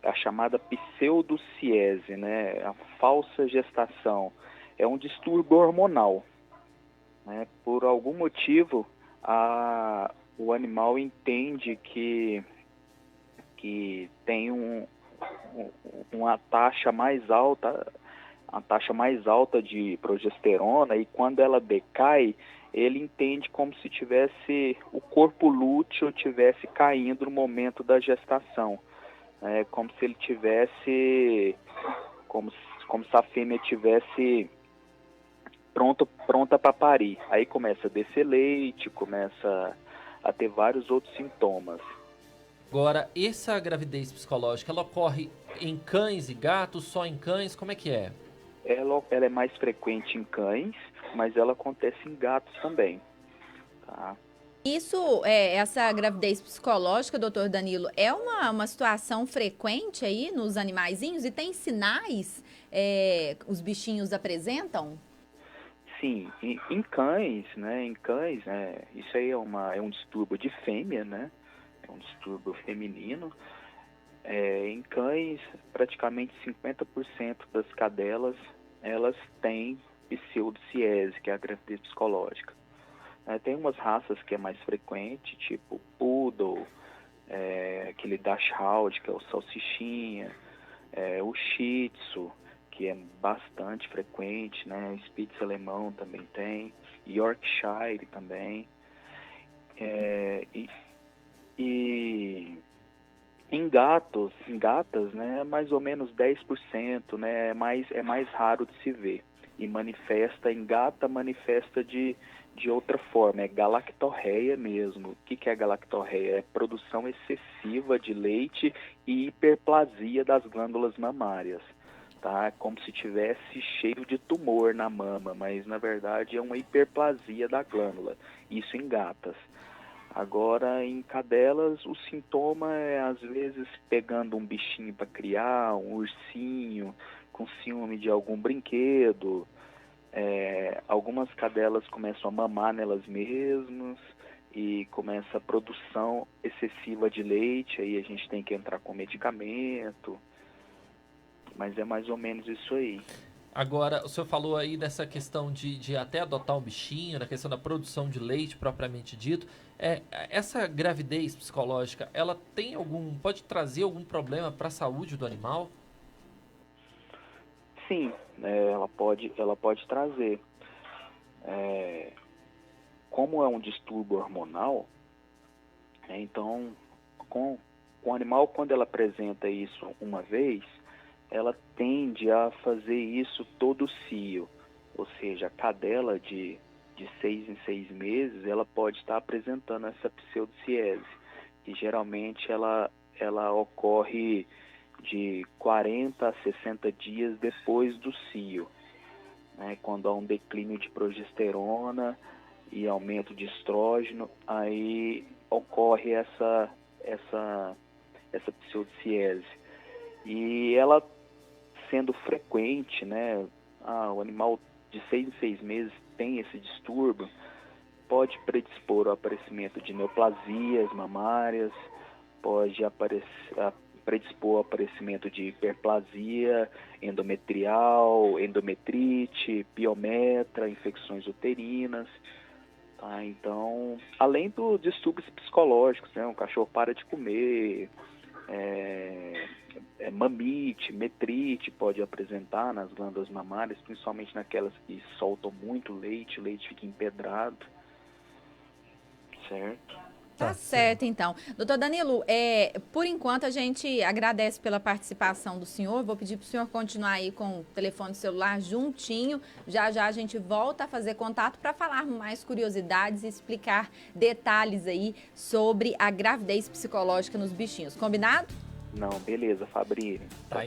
a chamada pseudociese, né? A falsa gestação. É um distúrbio hormonal, né? Por algum motivo, o animal entende que tem uma taxa mais alta, de progesterona, e quando ela decai, ele entende como se tivesse o corpo lúteo tivesse caindo no momento da gestação. É como se ele tivesse, como se a fêmea tivesse pronta para parir. Aí começa a descer leite, começa a ter vários outros sintomas. Agora, essa gravidez psicológica, ela ocorre em cães e gatos, só em cães? Como é que é? Ela é mais frequente em cães, mas ela acontece em gatos também, tá? Isso, essa gravidez psicológica, doutor Danilo, é uma situação frequente aí nos animaizinhos e tem sinais os bichinhos apresentam? Sim, em cães, né? Isso aí é um distúrbio de fêmea, né? É um distúrbio feminino. Em cães, praticamente 50% das cadelas, elas têm pseudociese, que é a gravidez psicológica. Tem umas raças que é mais frequente, tipo Poodle, aquele Dachshund, que é o salsichinha, o Shih Tzu, que é bastante frequente, né? Spitz alemão também tem, Yorkshire também. E em gatas, né, mais ou menos 10%, né, é mais raro de se ver. E em gata manifesta de outra forma, é galactorreia mesmo. O que é galactorreia? É produção excessiva de leite e hiperplasia das glândulas mamárias, tá? Como se tivesse cheio de tumor na mama, mas na verdade é uma hiperplasia da glândula, isso em gatas. Agora, em cadelas, o sintoma é, às vezes, pegando um bichinho para criar, um ursinho, com ciúme de algum brinquedo. Algumas cadelas começam a mamar nelas mesmas e começa a produção excessiva de leite, aí a gente tem que entrar com medicamento, mas é mais ou menos isso aí. Agora, o senhor falou aí dessa questão de até adotar um bichinho, da questão da produção de leite propriamente dito. Essa gravidez psicológica, ela pode trazer algum problema para a saúde do animal? Sim, ela pode trazer. Como é um distúrbio hormonal, então, com o animal, quando ela apresenta isso uma vez, ela tende a fazer isso todo cio, ou seja, a cadela de 6 em 6 meses, ela pode estar apresentando essa pseudociese, que geralmente ela ocorre de 40 a 60 dias depois do cio, né, quando há um declínio de progesterona e aumento de estrógeno, aí ocorre essa pseudociese. E ela sendo frequente, né, o animal de 6 em 6 meses tem esse distúrbio, pode predispor ao aparecimento de neoplasias mamárias, pode predispor ao aparecimento de hiperplasia endometrial, endometrite, piometra, infecções uterinas. Tá? Então, além dos distúrbios psicológicos, né? O cachorro para de comer, mamite, metrite pode apresentar nas glândulas mamárias, principalmente naquelas que soltam muito leite, o leite fica empedrado, certo? Tá certo, então. Doutor Danilo, por enquanto a gente agradece pela participação do senhor. Vou pedir para o senhor continuar aí com o telefone celular juntinho. Já já a gente volta a fazer contato para falar mais curiosidades e explicar detalhes aí sobre a gravidez psicológica nos bichinhos. Combinado? Não, beleza, Fabrício. Tá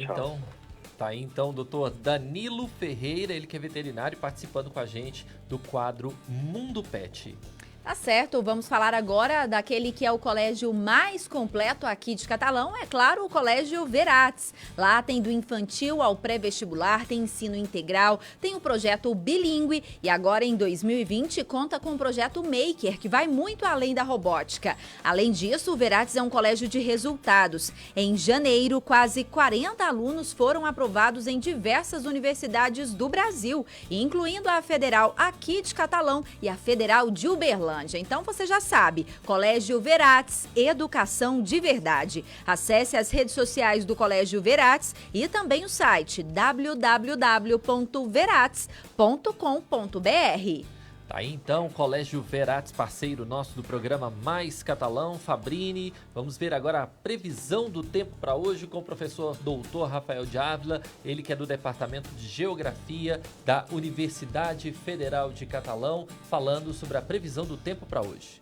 aí então, doutor Danilo Ferreira, ele que é veterinário, participando com a gente do quadro Mundo Pet. Tá certo, vamos falar agora daquele que é o colégio mais completo aqui de Catalão, é claro, o Colégio Verates. Lá tem do infantil ao pré-vestibular, tem ensino integral, tem o projeto bilíngue e agora em 2020 conta com o projeto Maker, que vai muito além da robótica. Além disso, o Verates é um colégio de resultados. Em janeiro, quase 40 alunos foram aprovados em diversas universidades do Brasil, incluindo a Federal aqui de Catalão e a Federal de Uberlândia. Então você já sabe, Colégio Verates, educação de verdade. Acesse as redes sociais do Colégio Verates e também o site www.verates.com.br. Tá aí então, Colégio Verates, parceiro nosso do programa Mais Catalão, Fabrini. Vamos ver agora a previsão do tempo para hoje com o professor doutor Rafael de Ávila, ele que é do Departamento de Geografia da Universidade Federal de Catalão, falando sobre a previsão do tempo para hoje.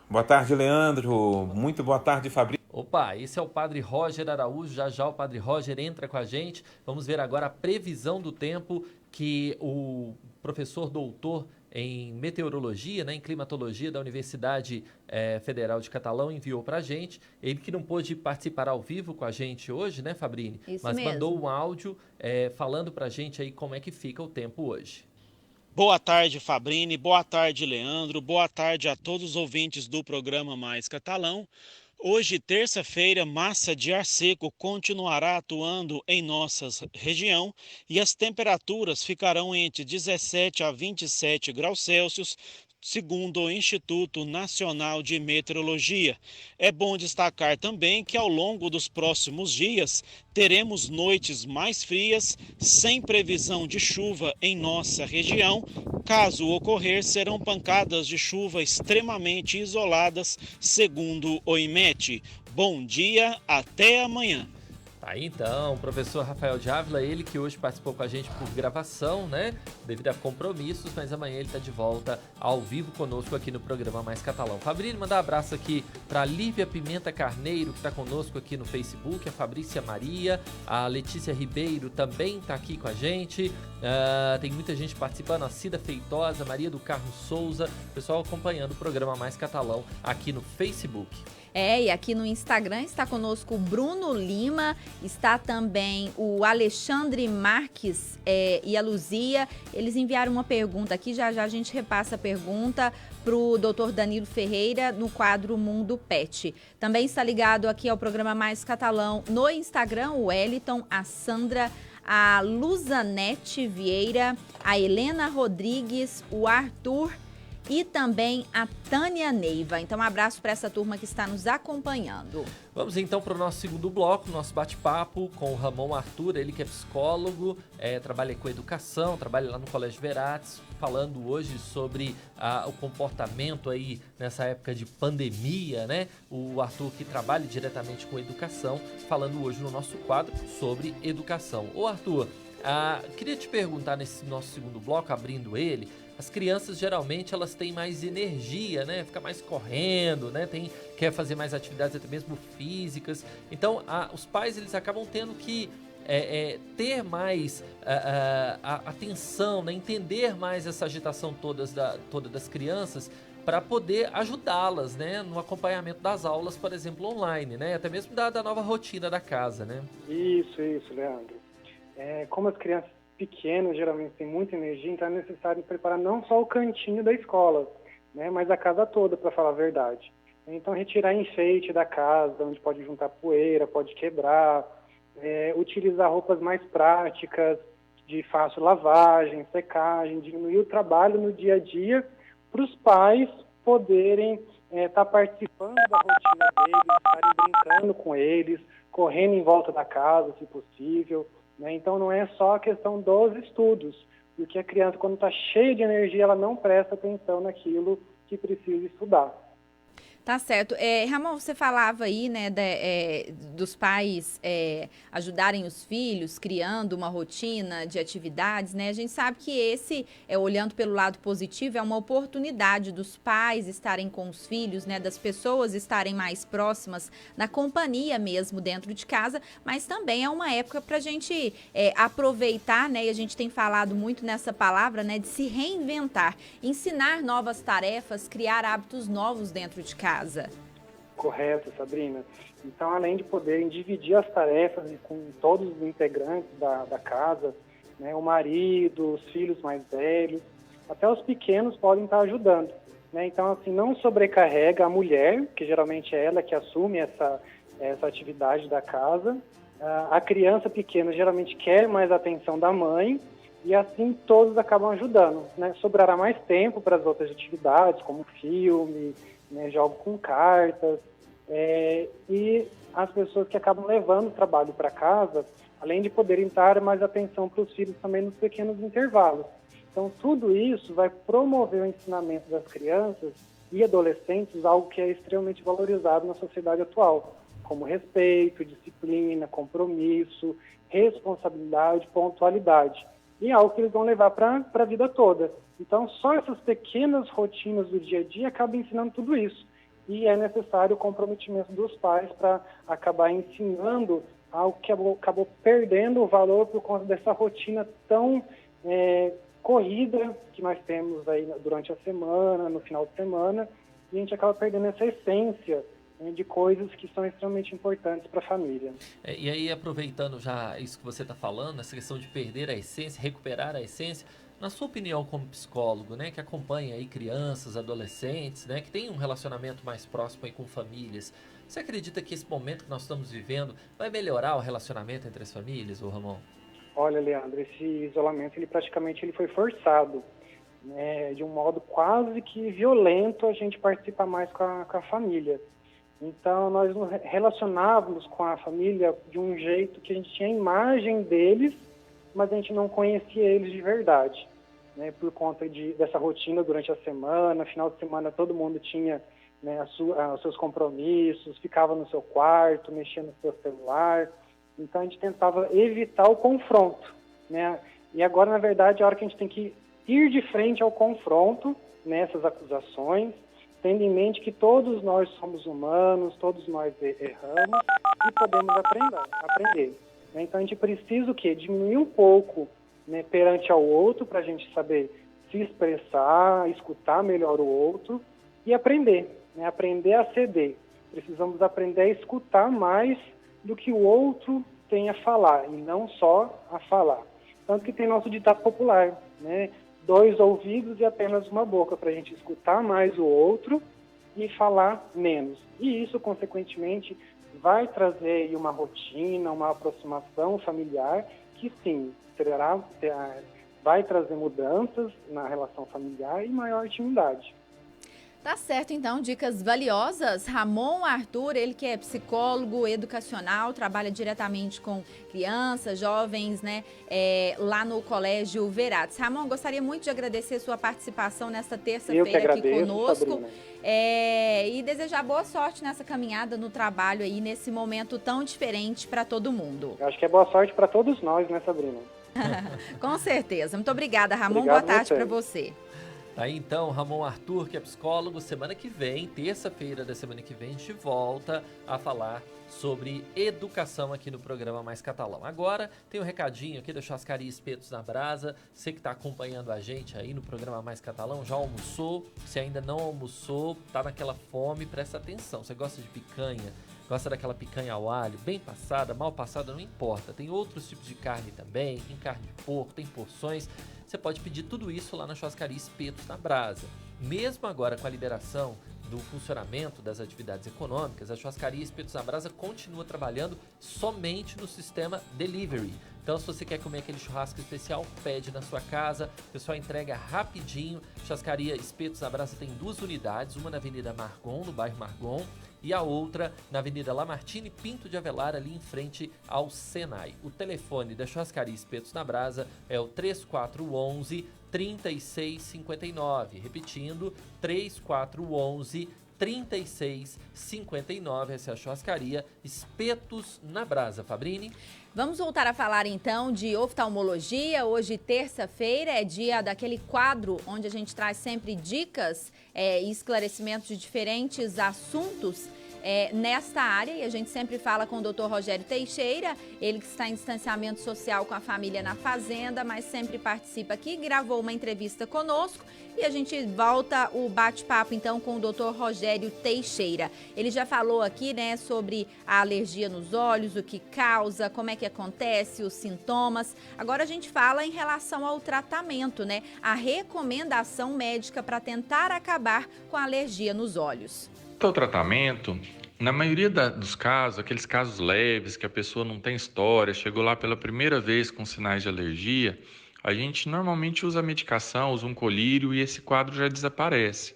Boa tarde, Leandro. Muito boa tarde, Fabrício. Opa, esse é o Padre Roger Araújo, já já o Padre Roger entra com a gente. Vamos ver agora a previsão do tempo que o professor doutor em meteorologia, né, em climatologia da Universidade Federal de Catalão enviou para a gente. Ele que não pôde participar ao vivo com a gente hoje, né, Fabrini? Isso mas mesmo. mandou um áudio falando para a gente aí como é que fica o tempo hoje. Boa tarde, Fabrini. Boa tarde, Leandro. Boa tarde a todos os ouvintes do programa Mais Catalão. Hoje, terça-feira, massa de ar seco continuará atuando em nossa região e as temperaturas ficarão entre 17 a 27 graus Celsius, segundo o Instituto Nacional de Meteorologia. É bom destacar também que ao longo dos próximos dias teremos noites mais frias, sem previsão de chuva em nossa região. Caso ocorrer, serão pancadas de chuva extremamente isoladas, segundo o IMET. Bom dia, até amanhã. Tá aí então, o professor Rafael de Ávila, ele que hoje participou com a gente por gravação, né, devido a compromissos, mas amanhã ele tá de volta ao vivo conosco aqui no programa Mais Catalão. Fabrício, mandar um abraço aqui para Lívia Pimenta Carneiro, que está conosco aqui no Facebook, a Fabrícia Maria, a Letícia Ribeiro também tá aqui com a gente, tem muita gente participando, a Cida Feitosa, Maria do Carmo Souza, pessoal acompanhando o programa Mais Catalão aqui no Facebook. E aqui no Instagram está conosco o Bruno Lima, está também o Alexandre Marques e a Luzia. Eles enviaram uma pergunta aqui, já já a gente repassa a pergunta para o doutor Danilo Ferreira no quadro Mundo Pet. Também está ligado aqui ao programa Mais Catalão no Instagram, o Wellington, a Sandra, a Luzanete Vieira, a Helena Rodrigues, o Arthur e também a Tânia Neiva. Então, um abraço para essa turma que está nos acompanhando. Vamos então para o nosso segundo bloco, nosso bate-papo com o Ramon Arthur, ele que é psicólogo, trabalha com educação, trabalha lá no Colégio Verates, falando hoje sobre o comportamento aí nessa época de pandemia, né? O Arthur que trabalha diretamente com educação, falando hoje no nosso quadro sobre educação. Ô Arthur, queria te perguntar nesse nosso segundo bloco, abrindo ele, as crianças geralmente elas têm mais energia, né? Fica mais correndo, né? Quer fazer mais atividades até mesmo físicas. Então, os pais eles acabam tendo que ter mais atenção, né? Entender mais essa agitação toda das crianças para poder ajudá-las, né? No acompanhamento das aulas, por exemplo, online, né? Até mesmo da nova rotina da casa, né? Isso, Leandro. Como as crianças pequenos geralmente têm muita energia, então é necessário preparar não só o cantinho da escola, né, mas a casa toda, para falar a verdade. Então, retirar enfeite da casa, onde pode juntar poeira, pode quebrar, utilizar roupas mais práticas, de fácil lavagem, secagem, diminuir o trabalho no dia a dia, para os pais poderem estar participando da rotina deles, estarem brincando com eles, correndo em volta da casa, se possível, né? Então, não é só a questão dos estudos, porque a criança, quando está cheia de energia, ela não presta atenção naquilo que precisa estudar. Tá certo. Ramon, você falava aí, né, dos pais ajudarem os filhos, criando uma rotina de atividades, né? A gente sabe que esse, olhando pelo lado positivo, é uma oportunidade dos pais estarem com os filhos, né, das pessoas estarem mais próximas, na companhia mesmo, dentro de casa, mas também é uma época para a gente aproveitar, né, e a gente tem falado muito nessa palavra, né, de se reinventar, ensinar novas tarefas, criar hábitos novos dentro de casa. Correto, Sabrina. Então, além de poderem dividir as tarefas com todos os integrantes da casa, né, o marido, os filhos mais velhos, até os pequenos podem estar ajudando, né? Então, assim, não sobrecarrega a mulher, que geralmente é ela que assume essa atividade da casa. A criança pequena geralmente quer mais atenção da mãe, e assim todos acabam ajudando, né? Sobrará mais tempo para as outras atividades, como filme, né, jogo com cartas, e as pessoas que acabam levando o trabalho para casa, além de poderem dar mais atenção para os filhos também nos pequenos intervalos. Então, tudo isso vai promover o ensinamento das crianças e adolescentes, algo que é extremamente valorizado na sociedade atual, como respeito, disciplina, compromisso, responsabilidade, pontualidade. E é algo que eles vão levar para a vida toda. Então, só essas pequenas rotinas do dia a dia acabam ensinando tudo isso. E é necessário o comprometimento dos pais para acabar ensinando algo que acabou perdendo o valor por conta dessa rotina tão corrida que nós temos aí durante a semana, no final de semana, e a gente acaba perdendo essa essência de coisas que são extremamente importantes para a família. E aí, aproveitando já isso que você está falando, essa questão de perder a essência, recuperar a essência, na sua opinião como psicólogo, né, que acompanha aí crianças, adolescentes, né, que tem um relacionamento mais próximo aí com famílias, você acredita que esse momento que nós estamos vivendo vai melhorar o relacionamento entre as famílias, ô Ramon? Olha, Leandro, esse isolamento ele praticamente foi forçado, né, de um modo quase que violento a gente participar mais com a família. Então, nós nos relacionávamos com a família de um jeito que a gente tinha a imagem deles, mas a gente não conhecia eles de verdade, né? Por conta dessa rotina durante a semana, final de semana todo mundo tinha, né, os seus compromissos, ficava no seu quarto, mexia no seu celular. Então, a gente tentava evitar o confronto, né? E agora, na verdade, é a hora que a gente tem que ir de frente ao confronto, nessas acusações, tendo em mente que todos nós somos humanos, todos nós erramos e podemos aprender. Né? Então, a gente precisa o quê? Diminuir um pouco, né, perante ao outro, para a gente saber se expressar, escutar melhor o outro e aprender, né? Aprender a ceder. Precisamos aprender a escutar mais do que o outro tem a falar, e não só a falar. Tanto que tem nosso ditado popular, né? 2 ouvidos e apenas uma boca, para a gente escutar mais o outro e falar menos. E isso, consequentemente, vai trazer aí uma rotina, uma aproximação familiar que, sim, vai trazer mudanças na relação familiar e maior intimidade. Tá certo, então, dicas valiosas. Ramon Arthur, ele que é psicólogo educacional, trabalha diretamente com crianças, jovens, né, lá no Colégio Veratis. Ramon, gostaria muito de agradecer sua participação nesta terça-feira aqui conosco. E desejar boa sorte nessa caminhada no trabalho aí, nesse momento tão diferente para todo mundo. Eu acho que é boa sorte para todos nós, né, Sabrina? Com certeza. Muito obrigada, Ramon. Obrigado, boa tarde para você. Aí então, Ramon Arthur, que é psicólogo, semana que vem, terça-feira da semana que vem, a gente volta a falar sobre educação aqui no programa Mais Catalão. Agora tem um recadinho aqui da Churrascaria Espetos na Brasa. Você que está acompanhando a gente aí no programa Mais Catalão, já almoçou? Se ainda não almoçou, tá naquela fome, presta atenção. Você gosta de picanha? Gosta daquela picanha ao alho, bem passada, mal passada, não importa. Tem outros tipos de carne também, tem carne de porco, tem porções. Você pode pedir tudo isso lá na Churrascaria Espetos na Brasa. Mesmo agora com a liberação do funcionamento das atividades econômicas, a Churrascaria Espetos na Brasa continua trabalhando somente no sistema delivery. Então, se você quer comer aquele churrasco especial, pede na sua casa, o pessoal entrega rapidinho. Churrascaria Espetos na Brasa tem 2 unidades, uma na Avenida Margon, no bairro Margon, e a outra na Avenida Lamartine Pinto de Avelar, ali em frente ao Senai. O telefone da Churrascaria Espetos na Brasa é o 3411 3659. Repetindo, 3411 3659. Essa é a Churrascaria Espetos na Brasa. Fabrini? Vamos voltar a falar então de oftalmologia. Hoje, terça-feira, é dia daquele quadro onde a gente traz sempre dicas e esclarecimentos de diferentes assuntos nesta área. E a gente sempre fala com o Dr. Rogério Teixeira, ele que está em distanciamento social com a família na fazenda, mas sempre participa aqui, gravou uma entrevista conosco. E a gente volta o bate-papo, então, com o Dr. Rogério Teixeira. Ele já falou aqui, né, sobre a alergia nos olhos, o que causa, como é que acontece, os sintomas. Agora a gente fala em relação ao tratamento, né? A recomendação médica para tentar acabar com a alergia nos olhos. O tratamento, na maioria dos casos, aqueles casos leves, que a pessoa não tem história, chegou lá pela primeira vez com sinais de alergia, a gente normalmente usa a medicação, usa um colírio e esse quadro já desaparece.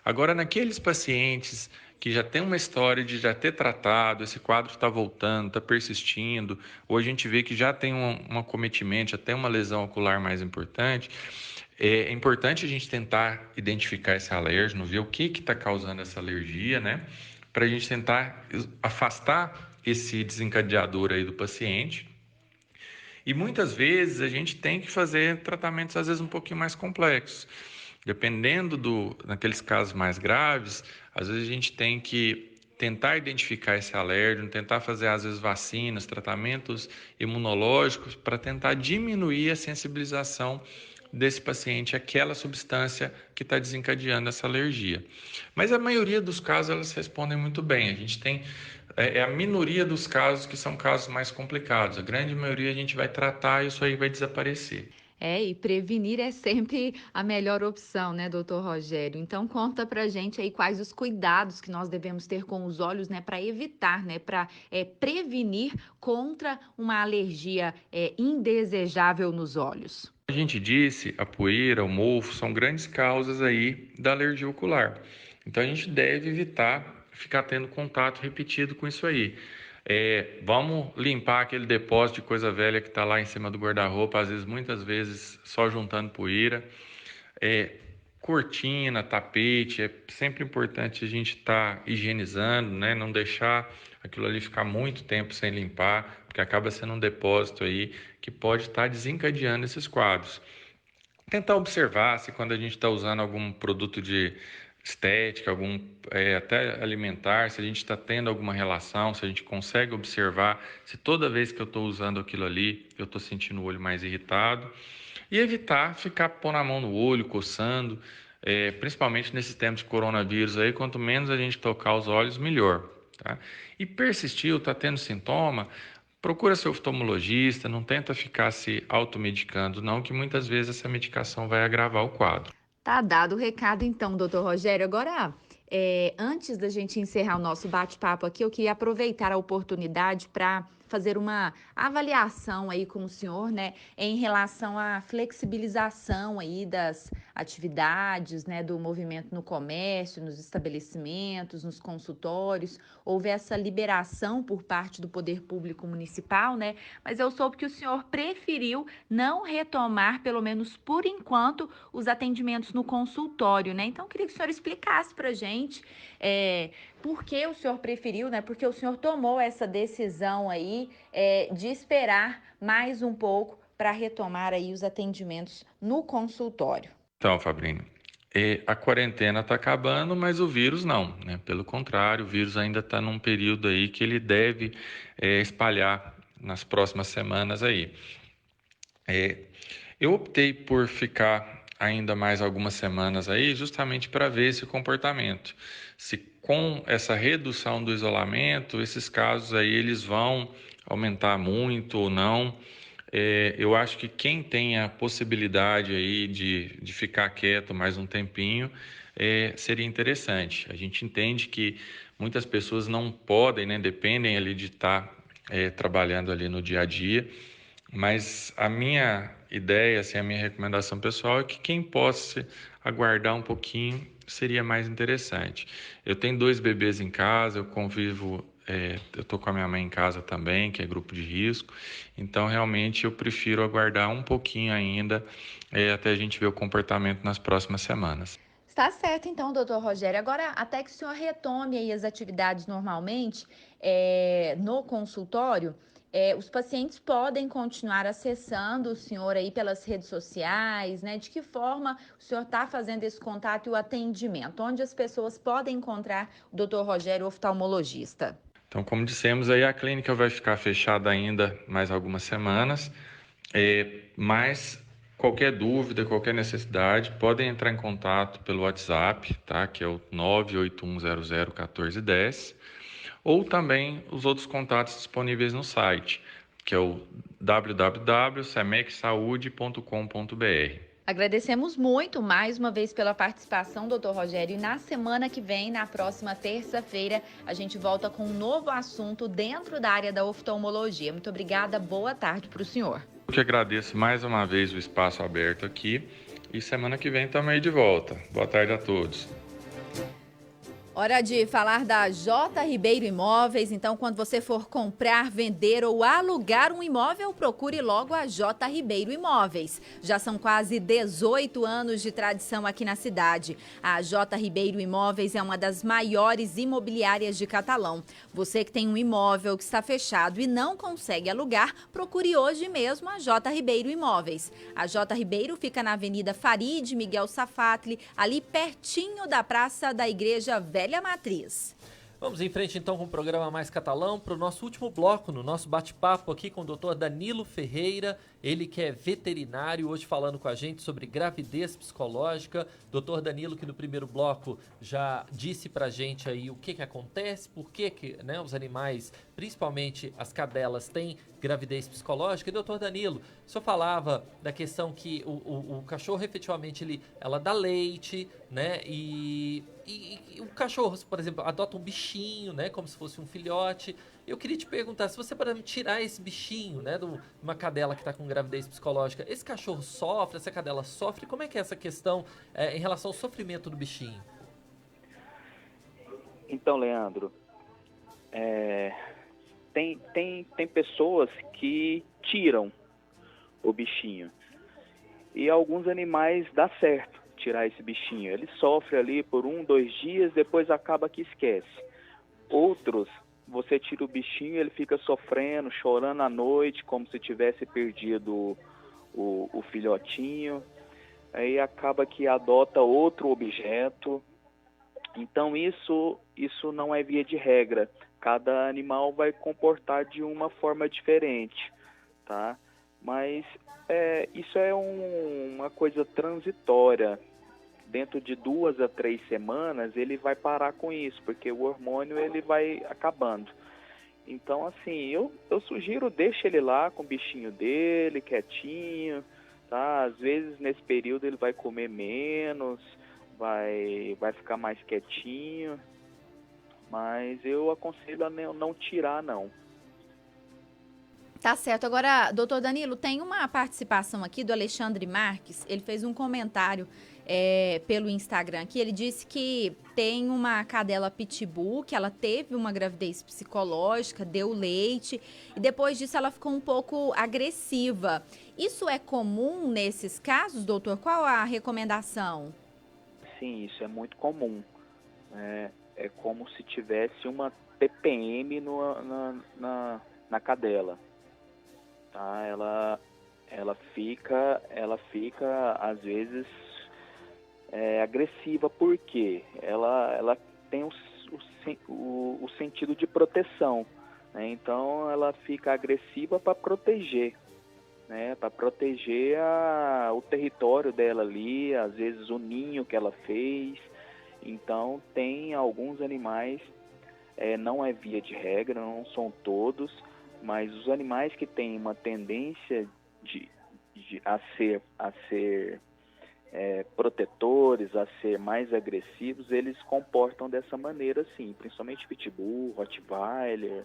Agora, naqueles pacientes que já tem uma história de já ter tratado, esse quadro está voltando, está persistindo, ou a gente vê que já tem um acometimento, já tem uma lesão ocular mais importante, é importante a gente tentar identificar esse alérgeno, ver o que está causando essa alergia, né? Para a gente tentar afastar esse desencadeador aí do paciente. E muitas vezes a gente tem que fazer tratamentos às vezes um pouquinho mais complexos. Dependendo naqueles casos mais graves, às vezes a gente tem que tentar identificar esse alérgeno, tentar fazer às vezes vacinas, tratamentos imunológicos para tentar diminuir a sensibilização desse paciente àquela substância que está desencadeando essa alergia. Mas a maioria dos casos elas respondem muito bem. A gente tem a minoria dos casos que são casos mais complicados. A grande maioria a gente vai tratar e isso aí vai desaparecer. E prevenir é sempre a melhor opção, né, doutor Rogério? Então, conta pra gente aí quais os cuidados que nós devemos ter com os olhos, né, para evitar, né, para prevenir contra uma alergia indesejável nos olhos. A gente disse, a poeira, o mofo, são grandes causas aí da alergia ocular. Então, a gente deve evitar ficar tendo contato repetido com isso aí. Vamos limpar aquele depósito de coisa velha que está lá em cima do guarda-roupa, às vezes, muitas vezes, só juntando poeira. Cortina, tapete, é sempre importante a gente estar higienizando, né? Não deixar aquilo ali ficar muito tempo sem limpar, porque acaba sendo um depósito aí que pode estar desencadeando esses quadros. Tentar observar se quando a gente está usando algum produto de estética, até alimentar, se a gente está tendo alguma relação, se a gente consegue observar se toda vez que eu estou usando aquilo ali, eu estou sentindo o olho mais irritado. E evitar ficar pondo a mão no olho, coçando, principalmente nesses tempos de coronavírus aí, quanto menos a gente tocar os olhos, melhor. Tá? E persistiu, está tendo sintoma, procura seu oftalmologista, não tenta ficar se automedicando não, que muitas vezes essa medicação vai agravar o quadro. Tá dado o recado então, doutor Rogério. Agora, antes da gente encerrar o nosso bate-papo aqui, eu queria aproveitar a oportunidade para fazer uma avaliação aí com o senhor, né, em relação à flexibilização aí das atividades, né, do movimento no comércio, nos estabelecimentos, nos consultórios. Houve essa liberação por parte do Poder Público Municipal, né, mas eu soube que o senhor preferiu não retomar, pelo menos por enquanto, os atendimentos no consultório, né? Então, eu queria que o senhor explicasse pra gente por que o senhor preferiu, né? Porque o senhor tomou essa decisão aí de esperar mais um pouco para retomar aí os atendimentos no consultório. Então, Fabrini, a quarentena está acabando, mas o vírus não, né? Pelo contrário, o vírus ainda está num período aí que ele deve espalhar nas próximas semanas aí. Eu optei por ficar ainda mais algumas semanas aí, justamente para ver esse comportamento. Se com essa redução do isolamento, esses casos aí eles vão aumentar muito ou não. Eu acho que quem tem a possibilidade aí de ficar quieto mais um tempinho, seria interessante. A gente entende que muitas pessoas não podem, né, dependem ali de estar trabalhando ali no dia a dia, mas a minha ideia, assim, a minha recomendação pessoal é que quem possa aguardar um pouquinho seria mais interessante. Eu tenho 2 bebês em casa, eu convivo, eu estou com a minha mãe em casa também, que é grupo de risco, então realmente eu prefiro aguardar um pouquinho ainda, até a gente ver o comportamento nas próximas semanas. Está certo, então, doutor Rogério. Agora, até que o senhor retome aí as atividades normalmente no consultório, os pacientes podem continuar acessando o senhor aí pelas redes sociais, né? De que forma o senhor está fazendo esse contato e o atendimento? Onde as pessoas podem encontrar o doutor Rogério, oftalmologista? Então, como dissemos, aí a clínica vai ficar fechada ainda mais algumas semanas, mas qualquer dúvida, qualquer necessidade, podem entrar em contato pelo WhatsApp, tá? Que é o 981001410, ou também os outros contatos disponíveis no site, que é o www.semexsaude.com.br. Agradecemos muito mais uma vez pela participação, doutor Rogério. E na semana que vem, na próxima terça-feira, a gente volta com um novo assunto dentro da área da oftalmologia. Muito obrigada, boa tarde para o senhor. Eu que agradeço mais uma vez o espaço aberto aqui e semana que vem estamos aí de volta. Boa tarde a todos. Hora de falar da J. Ribeiro Imóveis. Então, quando você for comprar, vender ou alugar um imóvel, procure logo a J. Ribeiro Imóveis. Já são quase 18 anos de tradição aqui na cidade. A J. Ribeiro Imóveis é uma das maiores imobiliárias de Catalão. Você que tem um imóvel que está fechado e não consegue alugar, procure hoje mesmo a J. Ribeiro Imóveis. A J. Ribeiro fica na Avenida Farid Miguel Safatli, ali pertinho da Praça da Igreja Velha Matriz. Vamos em frente então com o programa Mais Catalão para o nosso último bloco, no nosso bate-papo aqui com o Dr. Danilo Ferreira, ele que é veterinário, hoje falando com a gente sobre gravidez psicológica. Dr. Danilo, que no primeiro bloco já disse pra gente aí o que acontece, por que, né, os animais, principalmente as cadelas, têm gravidez psicológica. E doutor Danilo, o senhor falava da questão que o cachorro efetivamente ela dá leite, né, e o cachorro, por exemplo, adota um bichinho, né, como se fosse um filhote. Eu queria te perguntar, se você para tirar esse bichinho, né, de uma cadela que está com gravidez psicológica, esse cachorro sofre, essa cadela sofre? Como é que é essa questão em relação ao sofrimento do bichinho? Então, Leandro, tem pessoas que tiram o bichinho e alguns animais dá certo tirar esse bichinho. Ele sofre ali por 1, 2 dias, depois acaba que esquece. Outros, você tira o bichinho, ele fica sofrendo, chorando à noite, como se tivesse perdido o filhotinho. Aí acaba que adota outro objeto. Então isso não é via de regra. Cada animal vai comportar de uma forma diferente, tá? Mas isso é uma coisa transitória. Dentro de 2 a 3 semanas ele vai parar com isso, porque o hormônio ele vai acabando. Então, assim, eu sugiro, deixa ele lá com o bichinho dele, quietinho, tá? Às vezes nesse período ele vai comer menos, vai ficar mais quietinho, mas eu aconselho a não tirar, não. Tá certo. Agora, doutor Danilo, tem uma participação aqui do Alexandre Marques. Ele fez um comentário pelo Instagram aqui. Ele disse que tem uma cadela pitbull, que ela teve uma gravidez psicológica, deu leite, e depois disso ela ficou um pouco agressiva. Isso é comum nesses casos, doutor? Qual a recomendação? Sim, isso é muito comum. É como se tivesse uma TPM na cadela. Tá? Ela fica às vezes agressiva, porque ela tem o sentido de proteção, né? Então ela fica agressiva para proteger, né, para proteger o território dela ali, às vezes o ninho que ela fez. Então tem alguns animais, não é via de regra, não são todos, mas os animais que têm uma tendência a ser protetores, a ser mais agressivos, eles comportam dessa maneira, sim, principalmente pitbull, rottweiler,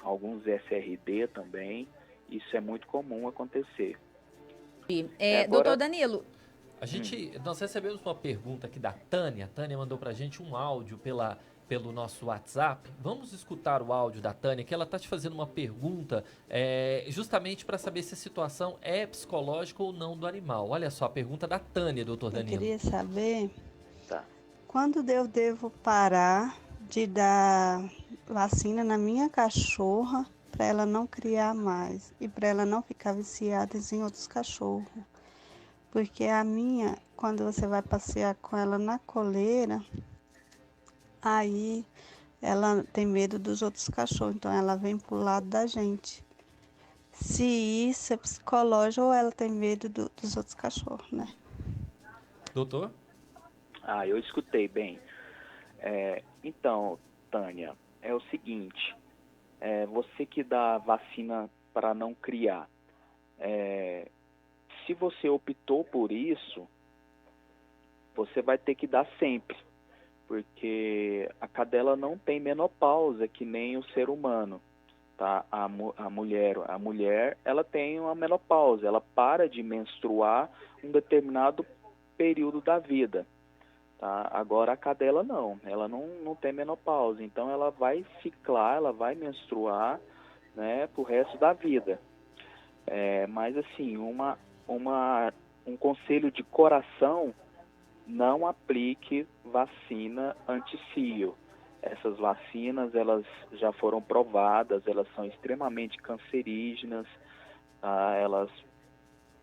alguns SRD também. Isso é muito comum acontecer. Agora, doutor Danilo, nós recebemos uma pergunta aqui da Tânia. A Tânia mandou pra gente um áudio pelo nosso WhatsApp. Vamos escutar o áudio da Tânia, que ela está te fazendo uma pergunta justamente para saber se a situação é psicológica ou não do animal. Olha só a pergunta da Tânia, doutor Danilo. Eu queria saber quando eu devo parar de dar vacina na minha cachorra para ela não criar mais e para ela não ficar viciada em outros cachorros. Porque a minha, quando você vai passear com ela na coleira, aí ela tem medo dos outros cachorros, então ela vem pro lado da gente. Se isso é psicológico ou ela tem medo dos outros cachorros, né? Doutor? Eu escutei bem. Então, Tânia, é o seguinte, você que dá vacina para não criar, se você optou por isso, você vai ter que dar sempre, porque a cadela não tem menopausa que nem o ser humano, tá? A mulher, ela tem uma menopausa, ela para de menstruar um determinado período da vida, tá? Agora a cadela não, ela não tem menopausa, então ela vai ciclar, ela vai menstruar, né, pro resto da vida. Mas assim, um conselho de coração: não aplique vacina anti-cio. Essas vacinas, elas já foram provadas, elas são extremamente cancerígenas, tá?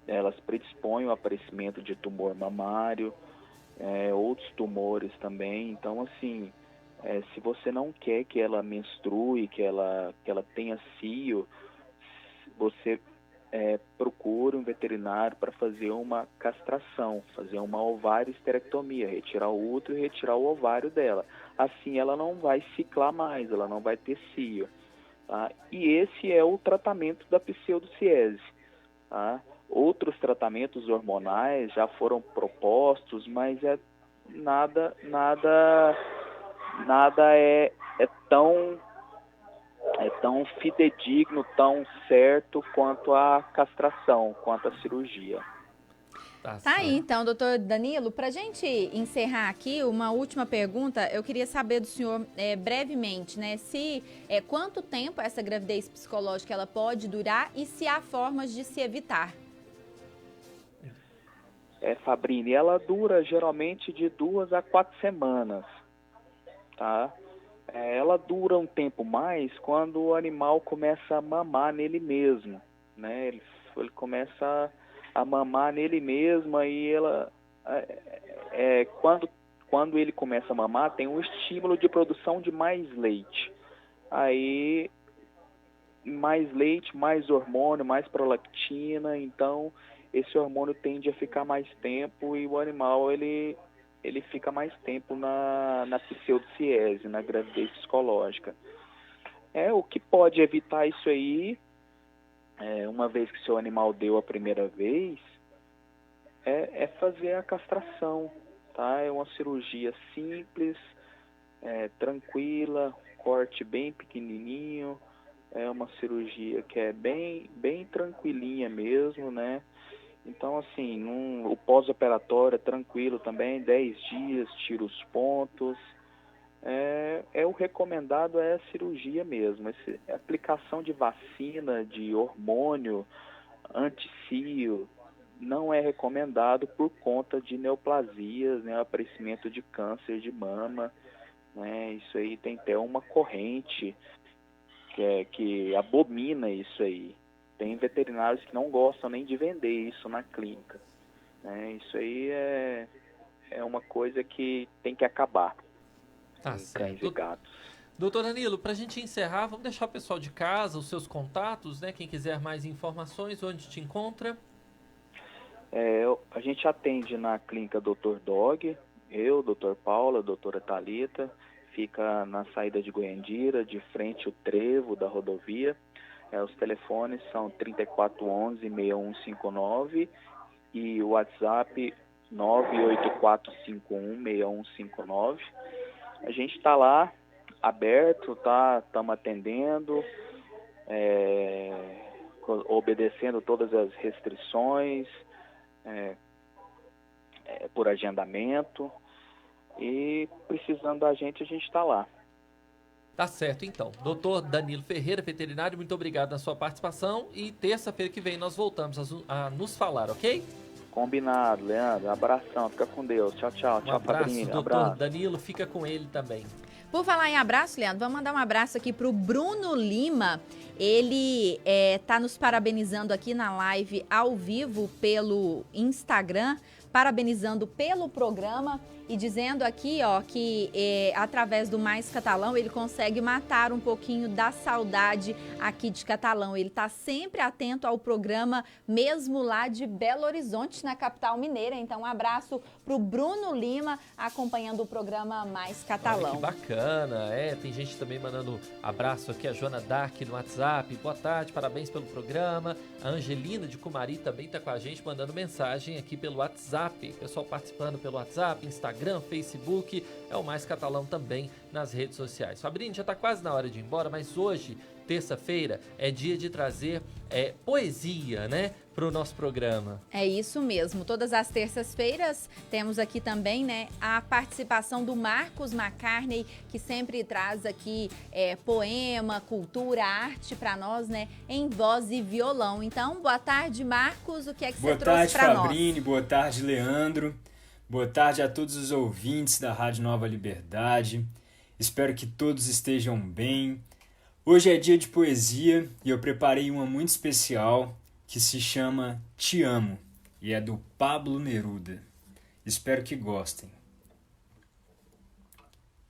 Elas predispõem ao aparecimento de tumor mamário, outros tumores também. Então, assim, se você não quer que ela menstrue, que ela tenha cio, você procura um veterinário para fazer uma castração, fazer uma ovário-esterectomia, retirar o útero e retirar o ovário dela. Assim ela não vai ciclar mais, ela não vai ter cio. Tá? E esse é o tratamento da pseudociese. Tá? Outros tratamentos hormonais já foram propostos, mas nada é tão fidedigno, tão certo quanto a castração, quanto a cirurgia. Tá aí, então, doutor Danilo, para a gente encerrar aqui, uma última pergunta, eu queria saber do senhor brevemente, né, quanto tempo essa gravidez psicológica ela pode durar e se há formas de se evitar? Fabrini, ela dura geralmente de 2 a 4 semanas, tá? Ela dura um tempo mais quando o animal começa a mamar nele mesmo, né? Ele começa a mamar nele mesmo, aí quando ele começa a mamar, tem um estímulo de produção de mais leite. Aí, mais leite, mais hormônio, mais prolactina, então esse hormônio tende a ficar mais tempo e o animal, ele fica mais tempo na pseudociese, na gravidez psicológica. O que pode evitar isso aí, uma vez que seu animal deu a primeira vez, é fazer a castração, tá? É uma cirurgia simples, tranquila, corte bem pequenininho, é uma cirurgia que é bem tranquilinha mesmo, né? Então, assim, o pós-operatório é tranquilo também, 10 dias, tira os pontos. O recomendado é a cirurgia mesmo. A aplicação de vacina, de hormônio, anti-cio, não é recomendado por conta de neoplasias, né, aparecimento de câncer de mama, né? Isso aí tem até uma corrente que abomina isso aí. Tem veterinários que não gostam nem de vender isso na clínica, né? Isso aí é uma coisa que tem que acabar. Tá certo. Gatos. Doutor Danilo, para a gente encerrar, vamos deixar o pessoal de casa, os seus contatos, né? Quem quiser mais informações, onde te encontra? A gente atende na clínica Dr. Dog, eu, Dr. Paula, doutora Thalita, fica na saída de Goiandira, de frente ao trevo da rodovia. Os telefones são 3411-6159 e o WhatsApp 98451-6159. A gente está lá, aberto, estamos atendendo, obedecendo todas as restrições, por agendamento, e precisando da gente, a gente está lá. Tá certo, então. Doutor Danilo Ferreira, veterinário, muito obrigado na sua participação e terça-feira que vem nós voltamos a nos falar, ok? Combinado, Leandro. Abração, fica com Deus. Tchau, tchau. Tchau, Fabrício. Doutor Danilo, fica com ele também. Por falar em abraço, Leandro, vamos mandar um abraço aqui pro Bruno Lima. Ele tá nos parabenizando aqui na live ao vivo pelo Instagram, parabenizando pelo programa e dizendo aqui, ó, que através do Mais Catalão ele consegue matar um pouquinho da saudade aqui de Catalão. Ele tá sempre atento ao programa, mesmo lá de Belo Horizonte, na capital mineira. Então, um abraço pro Bruno Lima, acompanhando o programa Mais Catalão. Olha que bacana, tem gente também mandando abraço aqui, a Joana Dark no WhatsApp. Boa tarde, parabéns pelo programa. A Angelina de Cumari também tá com a gente, mandando mensagem aqui pelo WhatsApp. Pessoal participando pelo WhatsApp, Instagram, Facebook, o Mais Catalão também nas redes sociais. Fabrini, já está quase na hora de ir embora, mas hoje, terça-feira, é dia de trazer poesia, né, para o nosso programa. É isso mesmo. Todas as terças-feiras temos aqui também, né, a participação do Marcos Macarney, que sempre traz aqui poema, cultura, arte para nós, né, em voz e violão. Então, boa tarde, Marcos. O que é que você trouxe para nós? Boa tarde, Fabrini. Boa tarde, Leandro. Boa tarde a todos os ouvintes da Rádio Nova Liberdade. Espero que todos estejam bem. Hoje é dia de poesia e eu preparei uma muito especial que se chama Te Amo e é do Pablo Neruda. Espero que gostem.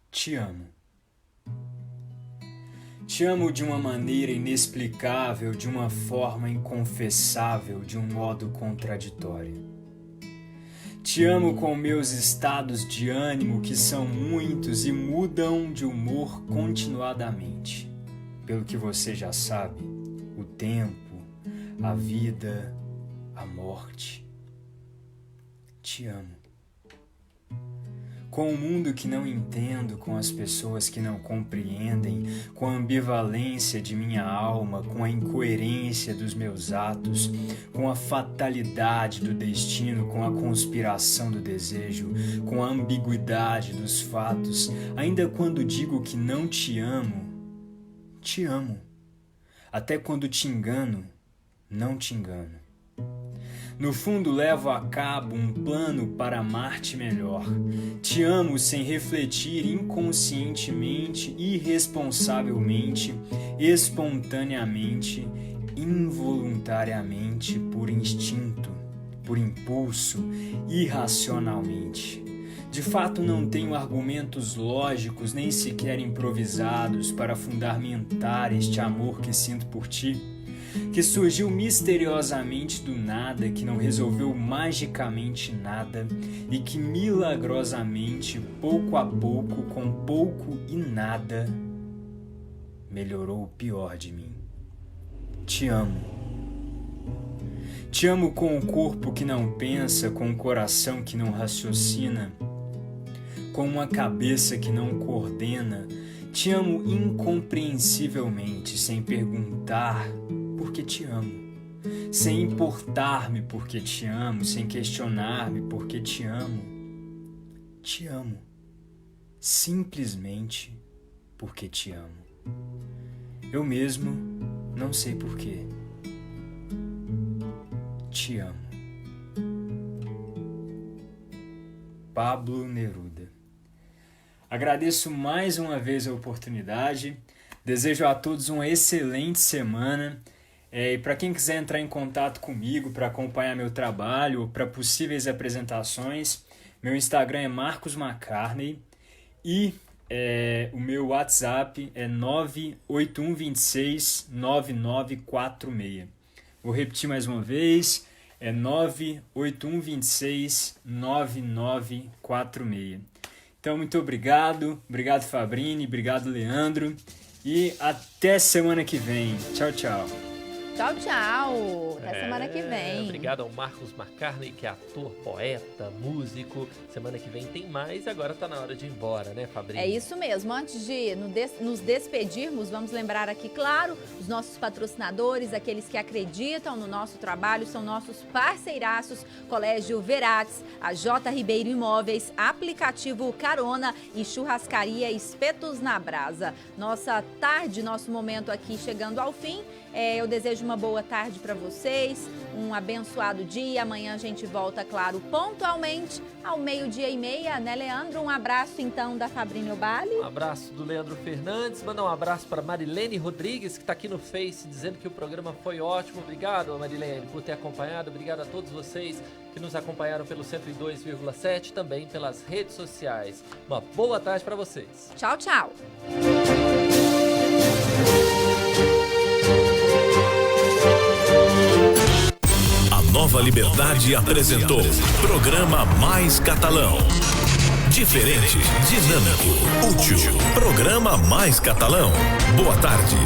Te amo. Te amo de uma maneira inexplicável, de uma forma inconfessável, de um modo contraditório. Te amo com meus estados de ânimo que são muitos e mudam de humor continuadamente. Pelo que você já sabe, o tempo, a vida, a morte. Te amo. Com o mundo que não entendo, com as pessoas que não compreendem, com a ambivalência de minha alma, com a incoerência dos meus atos, com a fatalidade do destino, com a conspiração do desejo, com a ambiguidade dos fatos, ainda quando digo que não te amo, te amo. Até quando te engano, não te engano. No fundo, levo a cabo um plano para amar-te melhor. Te amo sem refletir, inconscientemente, irresponsavelmente, espontaneamente, involuntariamente, por instinto, por impulso, irracionalmente. De fato, não tenho argumentos lógicos, nem sequer improvisados, para fundamentar este amor que sinto por ti, que surgiu misteriosamente do nada, que não resolveu magicamente nada e que milagrosamente, pouco a pouco, com pouco e nada, melhorou o pior de mim. Te amo. Te amo com o corpo que não pensa, com o coração que não raciocina, com uma cabeça que não coordena. Te amo incompreensivelmente, sem perguntar porque te amo, sem importar-me porque te amo, sem questionar-me porque te amo. Te amo, simplesmente porque te amo. Eu mesmo não sei porquê. Te amo. Pablo Neruda. Agradeço mais uma vez a oportunidade, desejo a todos uma excelente semana. E para quem quiser entrar em contato comigo para acompanhar meu trabalho ou para possíveis apresentações, meu Instagram é Marcos Macarney e O meu WhatsApp é 981269946. Vou repetir mais uma vez, é 981269946. Então, muito obrigado Fabrini, obrigado Leandro, e até semana que vem. Tchau, tchau. Tchau, tchau. Até semana que vem. Obrigado ao Marcos McCartney, que é ator, poeta, músico. Semana que vem tem mais, agora tá na hora de ir embora, né, Fabrício? É isso mesmo. Antes de nos despedirmos, vamos lembrar aqui, claro, os nossos patrocinadores, aqueles que acreditam no nosso trabalho, são nossos parceiraços, Colégio Verax, a J. Ribeiro Imóveis, aplicativo Carona e churrascaria Espetos na Brasa. Nossa tarde, nosso momento aqui chegando ao fim. Eu desejo uma boa tarde para vocês, um abençoado dia. Amanhã a gente volta, claro, pontualmente ao 12:30, né, Leandro? Um abraço, então, da Fabrini Obali. Um abraço do Leandro Fernandes. Manda um abraço para Marilene Rodrigues, que está aqui no Face, dizendo que o programa foi ótimo. Obrigado, Marilene, por ter acompanhado. Obrigado a todos vocês que nos acompanharam pelo 102,7, também pelas redes sociais. Uma boa tarde para vocês. Tchau, tchau. Nova Liberdade apresentou Programa Mais Catalão. Diferente, dinâmico, útil. Programa Mais Catalão. Boa tarde.